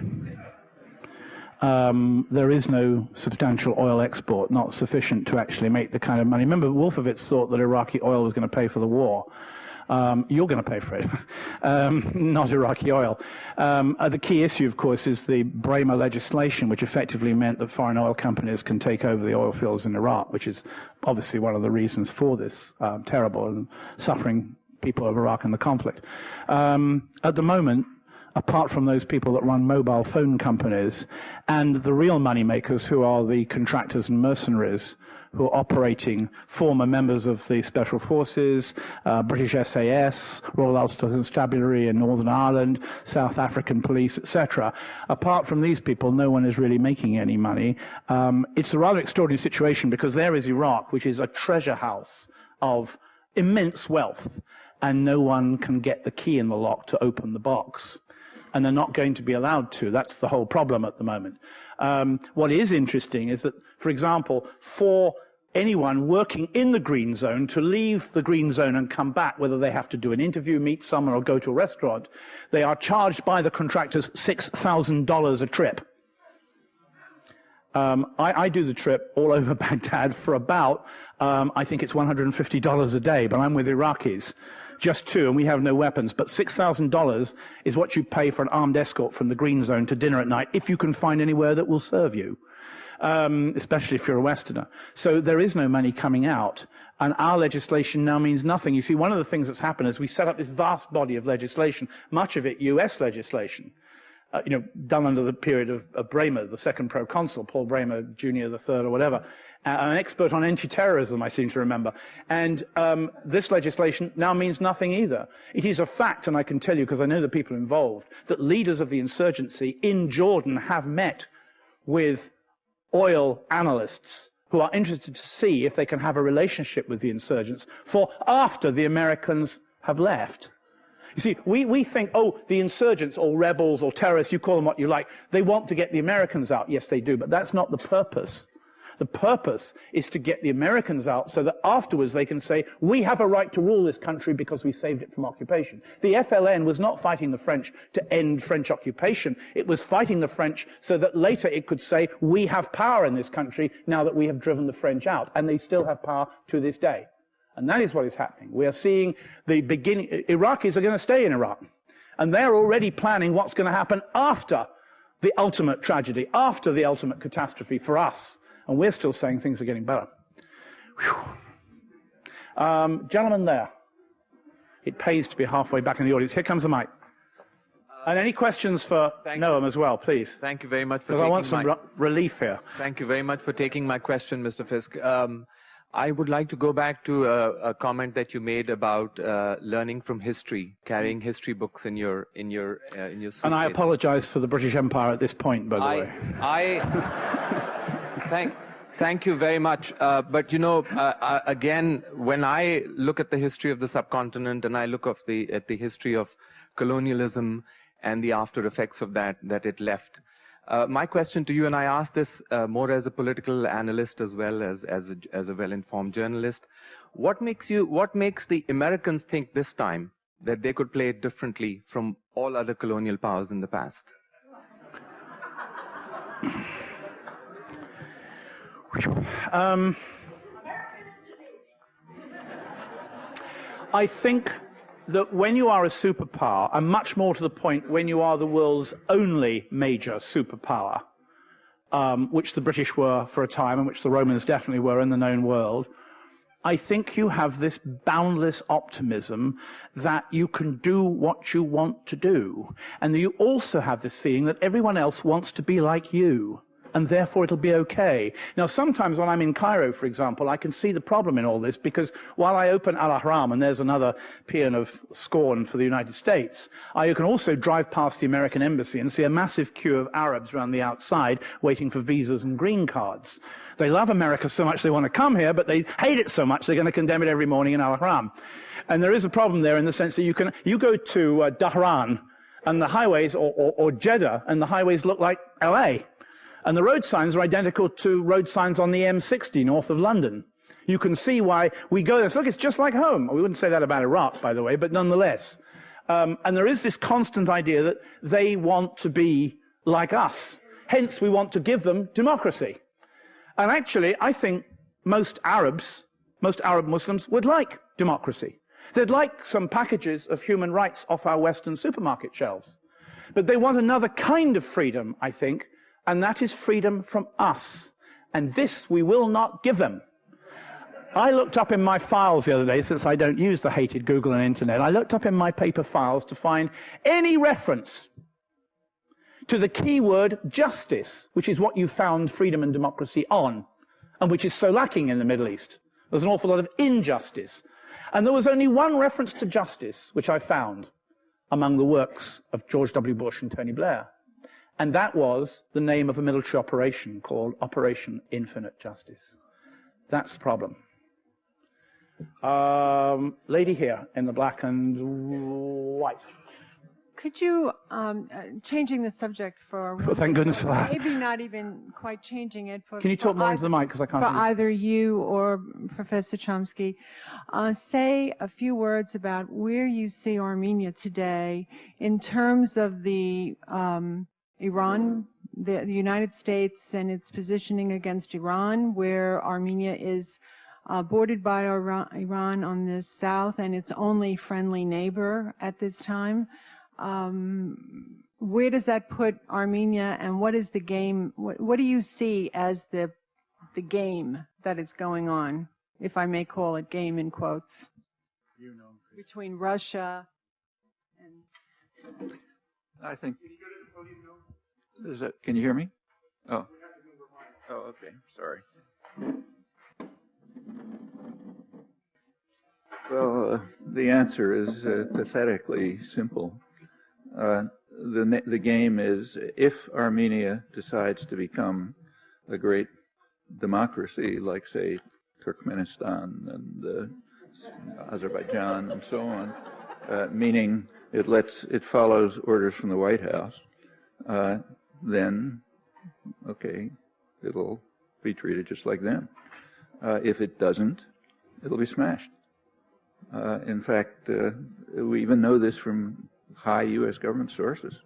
There is no substantial oil export, not sufficient to actually make the kind of money. Remember, Wolfowitz thought that Iraqi oil was going to pay for the war. You're going to pay for it, not Iraqi oil. The key issue, of course, is the Bremer legislation, which effectively meant that foreign oil companies can take over the oil fields in Iraq, which is obviously one of the reasons for this terrible and suffering people of Iraq and the conflict. At the moment, apart from those people that run mobile phone companies and the real money makers who are the contractors and mercenaries who are operating, former members of the Special Forces, British SAS, Royal Ulster Constabulary in Northern Ireland, South African police, etc. Apart from these people, no one is really making any money. It's a rather extraordinary situation because there is Iraq, which is a treasure house of immense wealth, and no one can get the key in the lock to open the box. And they're not going to be allowed to. That's the whole problem at the moment. What is interesting is that, for example, for anyone working in the green zone to leave the green zone and come back, whether they have to do an interview, meet someone, or go to a restaurant, they are charged by the contractors $6,000 a trip. I do the trip all over Baghdad for about, I think it's $150 a day, but I'm with Iraqis. Just two, and we have no weapons. But $6,000 is what you pay for an armed escort from the green zone to dinner at night, if you can find anywhere that will serve you, especially if you're a Westerner. So there is no money coming out, and our legislation now means nothing. You see, one of the things that's happened is we set up this vast body of legislation, much of it US legislation, you know, done under the period of Bremer, the second proconsul, Paul Bremer Jr. the third or whatever, an expert on anti-terrorism, I seem to remember. And this legislation now means nothing either. It is a fact, and I can tell you, because I know the people involved, that leaders of the insurgency in Jordan have met with oil analysts who are interested to see if they can have a relationship with the insurgents for after the Americans have left. You see, we think, oh, the insurgents or rebels or terrorists, you call them what you like, they want to get the Americans out. Yes, they do, but that's not the purpose. The purpose is to get the Americans out so that afterwards they can say, we have a right to rule this country because we saved it from occupation. The FLN was not fighting the French to end French occupation. It was fighting the French so that later it could say, we have power in this country now that we have driven the French out. And they still have power to this day. And that is what is happening. We are seeing the beginning. Iraqis are going to stay in Iraq. And they're already planning what's going to happen after the ultimate tragedy, after the ultimate catastrophe for us. And we're still saying things are getting better. Gentleman there. It pays to be halfway back in the audience. Here comes the mic. And any questions for Noam as well, please? Thank you very much for taking I want some relief here. Thank you very much for taking my question, Mr. Fisk. I would like to go back to a comment that you made about learning from history, carrying history books in your suitcase. And I apologize for the British Empire at this point, by the way. Thank you very much. But you know, again, when I look at the history of the subcontinent and I look at the history of colonialism and the after effects of that it left, my question to you, and I ask this more as a political analyst as well as a well-informed journalist, what makes the Americans think this time that they could play it differently from all other colonial powers in the past? I think that when you are a superpower, and much more to the point when you are the world's only major superpower, which the British were for a time and which the Romans definitely were in the known world, I think you have this boundless optimism that you can do what you want to do. And you also have this feeling that everyone else wants to be like you, and therefore it'll be okay. Now, sometimes when I'm in Cairo, for example, I can see the problem in all this, because while I open Al-Ahram, and there's another paean of scorn for the United States, you can also drive past the American embassy and see a massive queue of Arabs around the outside waiting for visas and green cards. They love America so much they want to come here, but they hate it so much they're going to condemn it every morning in Al-Ahram. And there is a problem there in the sense that you go to Dhahran, and the highways, or Jeddah, and the highways look like LA. And the road signs are identical to road signs on the M60 north of London. You can see why we go there. So look, it's just like home. We wouldn't say that about Iraq, by the way, but nonetheless. And there is this constant idea that they want to be like us. Hence, we want to give them democracy. And actually, I think most Arab Muslims would like democracy. They'd like some packages of human rights off our Western supermarket shelves. But they want another kind of freedom, I think, and that is freedom from us. And this we will not give them. I looked up in my files the other day, since I don't use the hated Google and Internet, I looked up in my paper files to find any reference to the keyword justice, which is what you found freedom and democracy on, and which is so lacking in the Middle East. There's an awful lot of injustice. And there was only one reference to justice, which I found among the works of George W. Bush and Tony Blair. And that was the name of a military operation called Operation Infinite Justice. That's the problem. Lady here in the black and white. Could you, changing the subject for... Well, thank goodness for that. Maybe not even quite changing it. Can you talk more into the mic, because I can't for hear you. either you or Professor Chomsky, say a few words about where you see Armenia today in terms of the Iran, the United States and its positioning against Iran, where Armenia is bordered by Iran on the south and its only friendly neighbor at this time. Where does that put Armenia, and what is the game, what do you see as the game that is going on, if I may call it game in quotes, between Russia and... I think... Can you hear me? Oh. Oh, okay. Sorry. Well, the answer is pathetically simple. The game is, if Armenia decides to become a great democracy, like, say, Turkmenistan and Azerbaijan and so on, meaning it follows orders from the White House, then, okay, it'll be treated just like them. If it doesn't, it'll be smashed. In fact, we even know this from high U.S. government sources,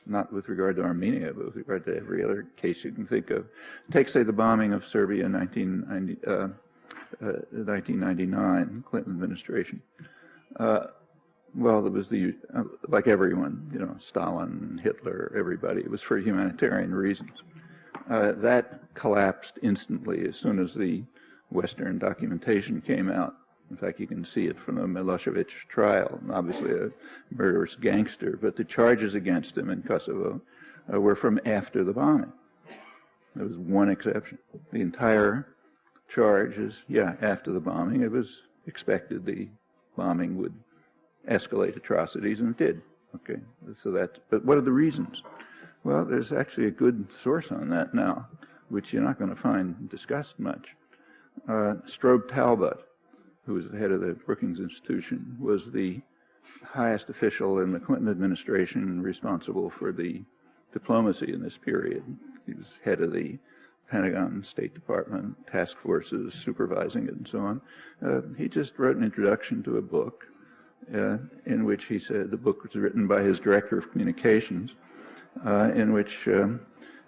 not with regard to Armenia, but with regard to every other case you can think of. Take, say, the bombing of Serbia in 1999, Clinton administration. Well, there was like everyone, you know, Stalin, Hitler, everybody. It was for humanitarian reasons. That collapsed instantly as soon as the Western documentation came out. In fact, you can see it from the Milosevic trial, obviously a murderous gangster, but the charges against him in Kosovo were from after the bombing. There was one exception. The entire charge is, yeah, after the bombing. It was expected the bombing would escalate atrocities, and it did. Okay, so but what are the reasons? Well, there's actually a good source on that now, which you're not going to find discussed much. Strobe Talbott, who was the head of the Brookings Institution, was the highest official in the Clinton administration responsible for the diplomacy in this period. He was head of the Pentagon, State Department, task forces, supervising it and so on. He just wrote an introduction to a book in which he said, the book was written by his director of communications, in which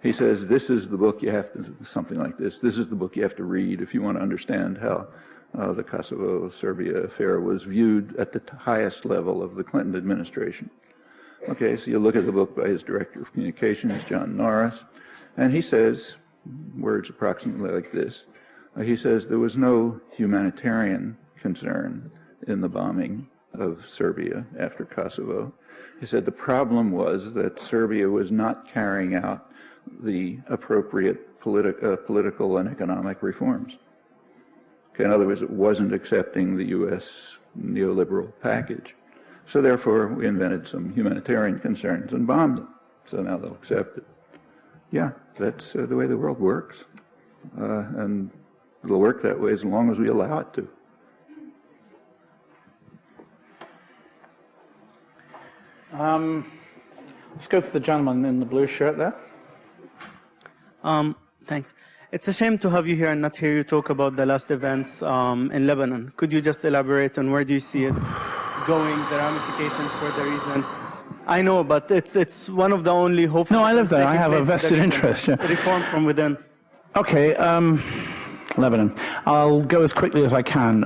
He says, this is the book you have to, something like this is the book you have to read if you want to understand how the Kosovo-Serbia affair was viewed at the highest level of the Clinton administration. Okay, so you look at the book by his director of communications, John Norris, and he says, words approximately like this, he says there was no humanitarian concern in the bombing of Serbia after Kosovo. He said the problem was that Serbia was not carrying out the appropriate political and economic reforms. Okay, in other words, it wasn't accepting the U.S. neoliberal package. So therefore, we invented some humanitarian concerns and bombed them. So now they'll accept it. Yeah, that's the way the world works. And it'll work that way as long as we allow it to. Let's go for the gentleman in the blue shirt there. Thanks. It's a shame to have you here and not hear you talk about the last events in Lebanon. Could you just elaborate on where do you see it going, the ramifications for the region? I know, but it's one of the only hopeful. No, I live there. I have a vested interest. Yeah. Reform from within. Okay, Lebanon. I'll go as quickly as I can.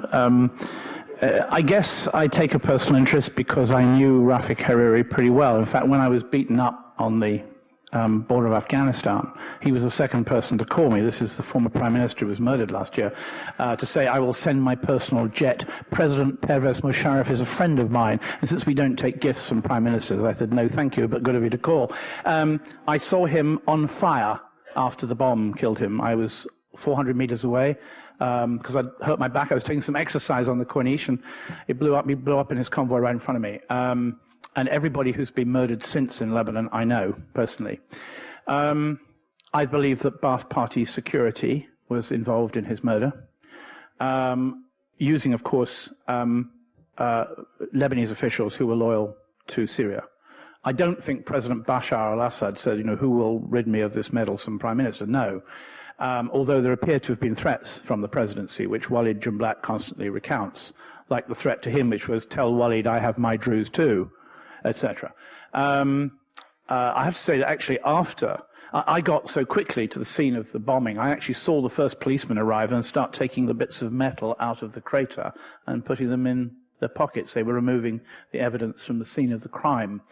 I guess I take a personal interest because I knew Rafik Hariri pretty well. In fact, when I was beaten up on the border of Afghanistan, he was the second person to call me. This is the former prime minister who was murdered last year, to say, I will send my personal jet. President Pervez Musharraf is a friend of mine, and since we don't take gifts from prime ministers, I said, no, thank you, but good of you to call. I saw him on fire after the bomb killed him. I was 400 meters away because I'd hurt my back. I was taking some exercise on the Corniche, and he blew up in his convoy right in front of me. And everybody who's been murdered since in Lebanon, I know personally. I believe that Baath Party security was involved in his murder, using, of course, Lebanese officials who were loyal to Syria. I don't think President Bashar al-Assad said, you know, who will rid me of this meddlesome prime minister? No. Although there appear to have been threats from the presidency, which Walid Jumblat constantly recounts, like the threat to him, which was, tell Walid I have my Druze too, etc. I have to say that actually after I got so quickly to the scene of the bombing, I actually saw the first policeman arrive and start taking the bits of metal out of the crater and putting them in their pockets. They were removing the evidence from the scene of the crime.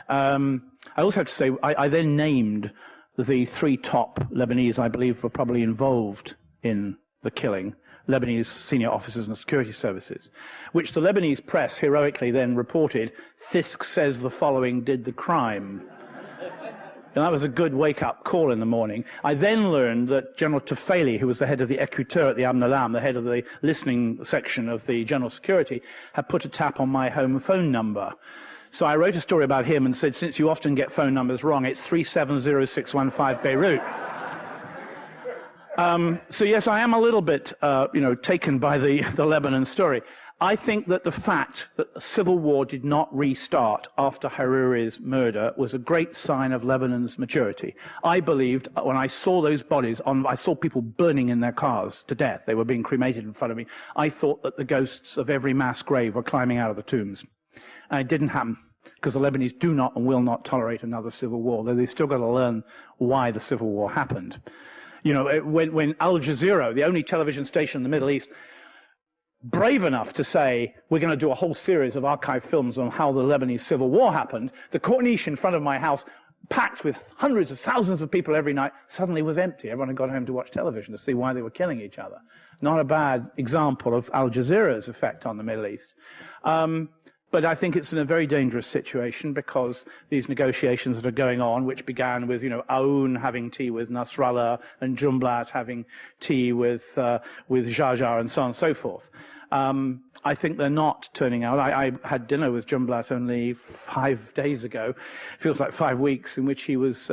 I also have to say, I then named the 3 top Lebanese I believe were probably involved in the killing, Lebanese senior officers in the security services, which the Lebanese press heroically then reported, Fisk says the following did the crime. And that was a good wake-up call in the morning. I then learned that General Tufayli, who was the head of the Écouteur at the Amn Alam, the head of the listening section of the General Security, had put a tap on my home phone number. So I wrote a story about him and said, since you often get phone numbers wrong, it's 370615 Beirut. So yes, I am a little bit, taken by the Lebanon story. I think that the fact that the civil war did not restart after Hariri's murder was a great sign of Lebanon's maturity. I believed when I saw those bodies, I saw people burning in their cars to death. They were being cremated in front of me. I thought that the ghosts of every mass grave were climbing out of the tombs. And it didn't happen, because the Lebanese do not and will not tolerate another civil war, though they've still got to learn why the civil war happened. You know, when Al Jazeera, the only television station in the Middle East, brave enough to say, we're going to do a whole series of archive films on how the Lebanese civil war happened, the Corniche in front of my house, packed with hundreds of thousands of people every night, suddenly was empty. Everyone had gone home to watch television to see why they were killing each other. Not a bad example of Al Jazeera's effect on the Middle East. But I think it's in a very dangerous situation because these negotiations that are going on, which began with, Aoun having tea with Nasrallah and Jumblat having tea with Jajar and so on and so forth. I think they're not turning out. I had dinner with Jumblat only 5 days ago. It feels like 5 weeks, in which he was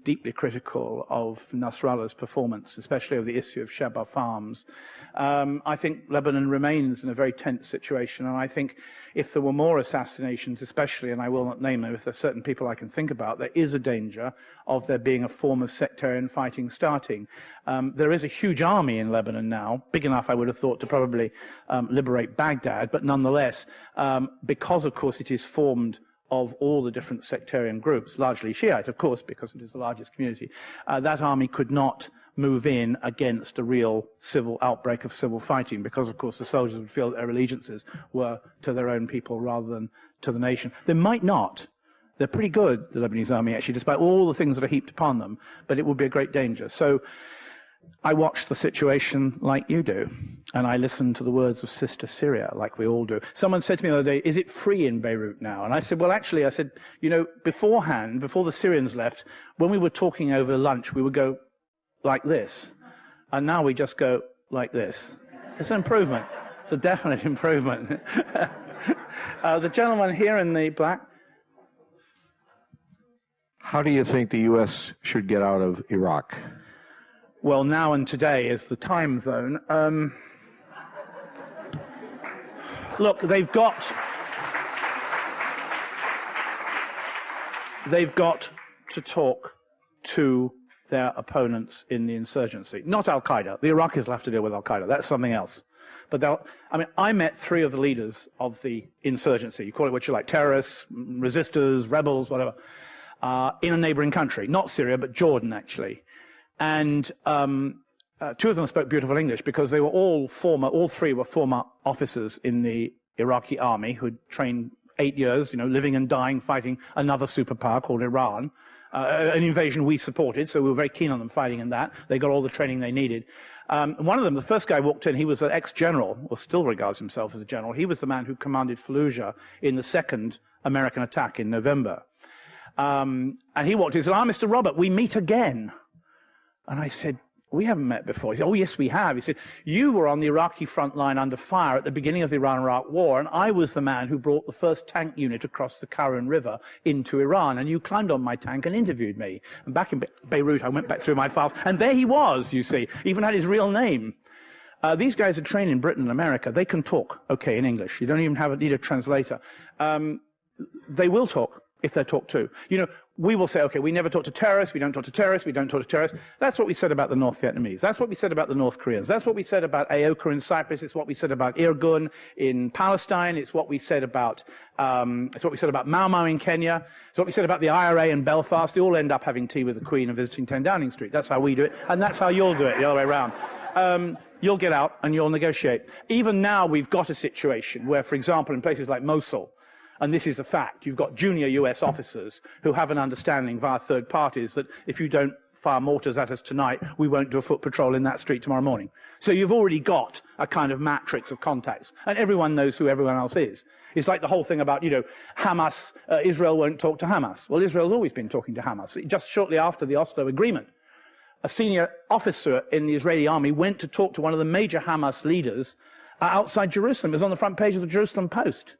deeply critical of Nasrallah's performance, especially of the issue of Sheba Farms. I think Lebanon remains in a very tense situation, and I think if there were more assassinations, especially, and I will not name them, if there are certain people I can think about, there is a danger of there being a form of sectarian fighting starting. There is a huge army in Lebanon now, big enough, I would have thought, to probably liberate Baghdad, but nonetheless, because, of course, it is formed of all the different sectarian groups, largely Shiite, of course, because it is the largest community, that army could not move in against a real civil outbreak of civil fighting, because, of course, the soldiers would feel that their allegiances were to their own people rather than to the nation. They might not. They're pretty good, the Lebanese army, actually, despite all the things that are heaped upon them, but it would be a great danger. So I watched the situation like you do, and I listened to the words of Sister Syria, like we all do. Someone said to me the other day, is it free in Beirut now? And I said, well, actually, I said, you know, beforehand, before the Syrians left, when we were talking over lunch, we would go like this, and now we just go like this. It's an improvement. It's a definite improvement. The gentleman here in the black. How do you think the U.S. should get out of Iraq? Well, now and today is the time zone. Look, they've got to talk to their opponents in the insurgency. Not Al-Qaeda. The Iraqis will have to deal with Al-Qaeda. That's something else. But I mean, I met 3 of the leaders of the insurgency. You call it what you like, terrorists, resistors, rebels, whatever, in a neighboring country. Not Syria, but Jordan, actually. And 2 of them spoke beautiful English because they were all 3 were former officers in the Iraqi army who had trained 8 years, you know, living and dying, fighting another superpower called Iran. An invasion we supported, so we were very keen on them fighting in that. They got all the training they needed. One of them, the first guy walked in, he was an ex-general, or still regards himself as a general. He was the man who commanded Fallujah in the second American attack in November. And he walked in and said, Mr. Robert, we meet again. And I said, we haven't met before. He said, oh, yes, we have. He said, you were on the Iraqi front line under fire at the beginning of the Iran-Iraq war, and I was the man who brought the first tank unit across the Karun River into Iran, and you climbed on my tank and interviewed me. And back in Beirut, I went back through my files, and there he was, you see, even had his real name. These guys are trained in Britain and America. They can talk, okay, in English. You don't even need a translator. They will talk if they're talked to. You know, we will say, okay, we never talk to terrorists, we don't talk to terrorists, we don't talk to terrorists. That's what we said about the North Vietnamese. That's what we said about the North Koreans. That's what we said about AOKA in Cyprus. It's what we said about Irgun in Palestine. It's what we said about Mau Mau in Kenya. It's what we said about the IRA in Belfast. They all end up having tea with the Queen and visiting 10 Downing Street. That's how we do it, and that's how you'll do it, the other way around. You'll get out and you'll negotiate. Even now we've got a situation where, for example, in places like Mosul, and this is a fact, you've got junior US officers who have an understanding via third parties that if you don't fire mortars at us tonight, we won't do a foot patrol in that street tomorrow morning. So you've already got a kind of matrix of contacts, and everyone knows who everyone else is. It's like the whole thing about, you know, Hamas, Israel won't talk to Hamas. Well, Israel's always been talking to Hamas. Just shortly after the Oslo Agreement, a senior officer in the Israeli army went to talk to one of the major Hamas leaders outside Jerusalem. It was on the front page of the Jerusalem Post.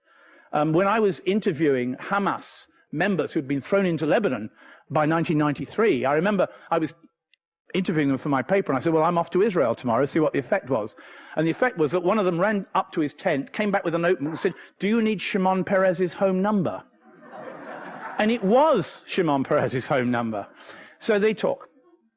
When I was interviewing Hamas members who'd been thrown into Lebanon by 1993, I remember I was interviewing them for my paper, and I said, well, I'm off to Israel tomorrow, see what the effect was. And the effect was that one of them ran up to his tent, came back with a notebook and said, do you need Shimon Peres's home number? And it was Shimon Peres's home number. So they talk.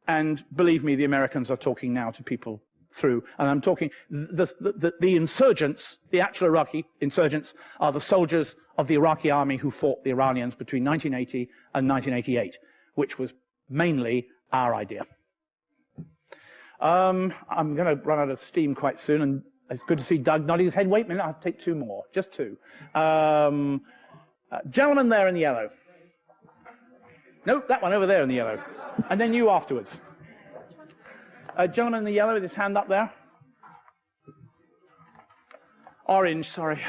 And believe me, the Americans are talking now to people through, and I'm talking, the insurgents, the actual Iraqi insurgents, are the soldiers of the Iraqi army who fought the Iranians between 1980 and 1988, which was mainly our idea. I'm going to run out of steam quite soon, and it's good to see Doug nodding his head. Wait a minute, I'll take 2 more, just 2. Gentleman there in the yellow. No, that one over there in the yellow. And then you afterwards. A gentleman in the yellow with his hand up there. Orange, sorry.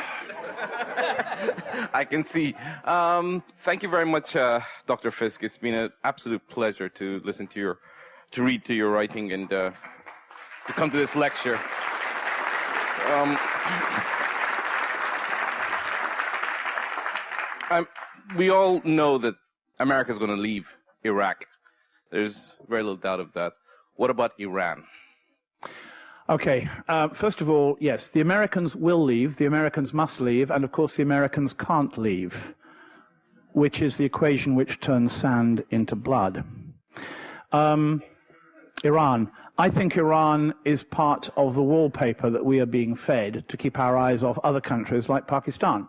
I can see. Thank you very much, Dr. Fisk. It's been an absolute pleasure to listen to read to your writing and to come to this lecture. We all know that America is going to leave Iraq. There's very little doubt of that. What about Iran? Okay, first of all, yes, the Americans will leave, the Americans must leave, and of course the Americans can't leave, which is the equation which turns sand into blood. Iran. I think Iran is part of the wallpaper that we are being fed to keep our eyes off other countries like Pakistan.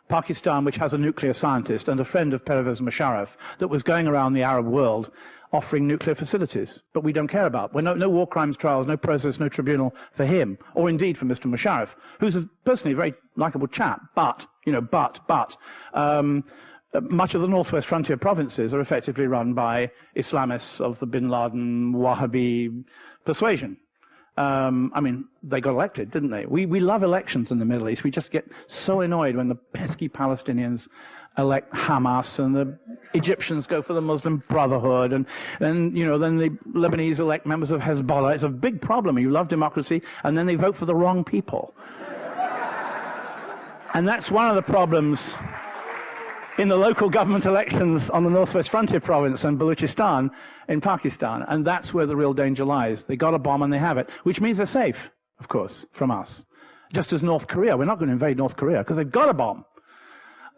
Pakistan, which has a nuclear scientist and a friend of Pervez Musharraf, that was going around the Arab world offering nuclear facilities, but we don't care about. We're no war crimes trials, no process, no tribunal for him, or indeed for Mr. Musharraf, who's personally a very likable chap, but, much of the northwest frontier provinces are effectively run by Islamists of the Bin Laden Wahhabi persuasion. I mean, they got elected, didn't they? We love elections in the Middle East. We just get so annoyed when the pesky Palestinians elect Hamas and the Egyptians go for the Muslim Brotherhood, and then the Lebanese elect members of Hezbollah. It's a big problem. You love democracy, and then they vote for the wrong people. And that's one of the problems in the local government elections on the Northwest Frontier Province and Balochistan in Pakistan. And that's where the real danger lies. They got a bomb and they have it, which means they're safe, of course, from us. Just as North Korea. We're not going to invade North Korea because they've got a bomb.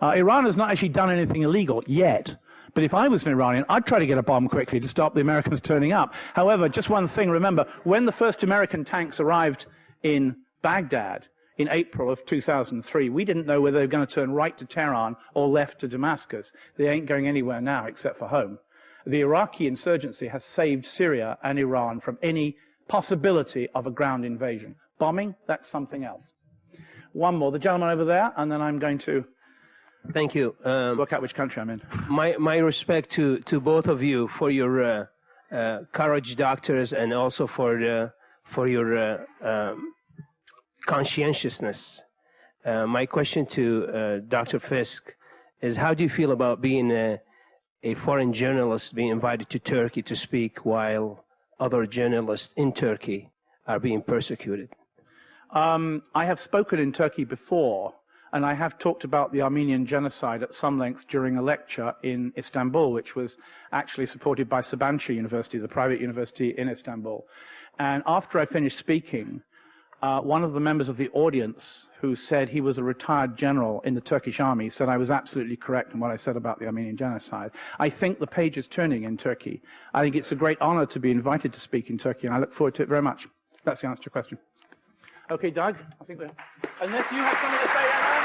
Iran has not actually done anything illegal yet. But if I was an Iranian, I'd try to get a bomb quickly to stop the Americans turning up. However, just one thing, remember, when the first American tanks arrived in Baghdad, in April of 2003, we didn't know whether they were going to turn right to Tehran or left to Damascus. They ain't going anywhere now except for home. The Iraqi insurgency has saved Syria and Iran from any possibility of a ground invasion. Bombing, that's something else. One more, the gentleman over there, and then I'm going to Thank you. Work out which country I'm in. My respect to both of you for your courage, doctors, and also for your conscientiousness. My question to Dr. Fisk is, how do you feel about being a foreign journalist being invited to Turkey to speak while other journalists in Turkey are being persecuted? I have spoken in Turkey before, and I have talked about the Armenian genocide at some length during a lecture in Istanbul, which was actually supported by Sabancı University, the private university in Istanbul. And after I finished speaking, one of the members of the audience, who said he was a retired general in the Turkish army, said I was absolutely correct in what I said about the Armenian genocide. I think the page is turning in Turkey. I think it's a great honor to be invited to speak in Turkey, and I look forward to it very much. That's the answer to your question. Okay, Doug, I think unless you have something to say, Anna?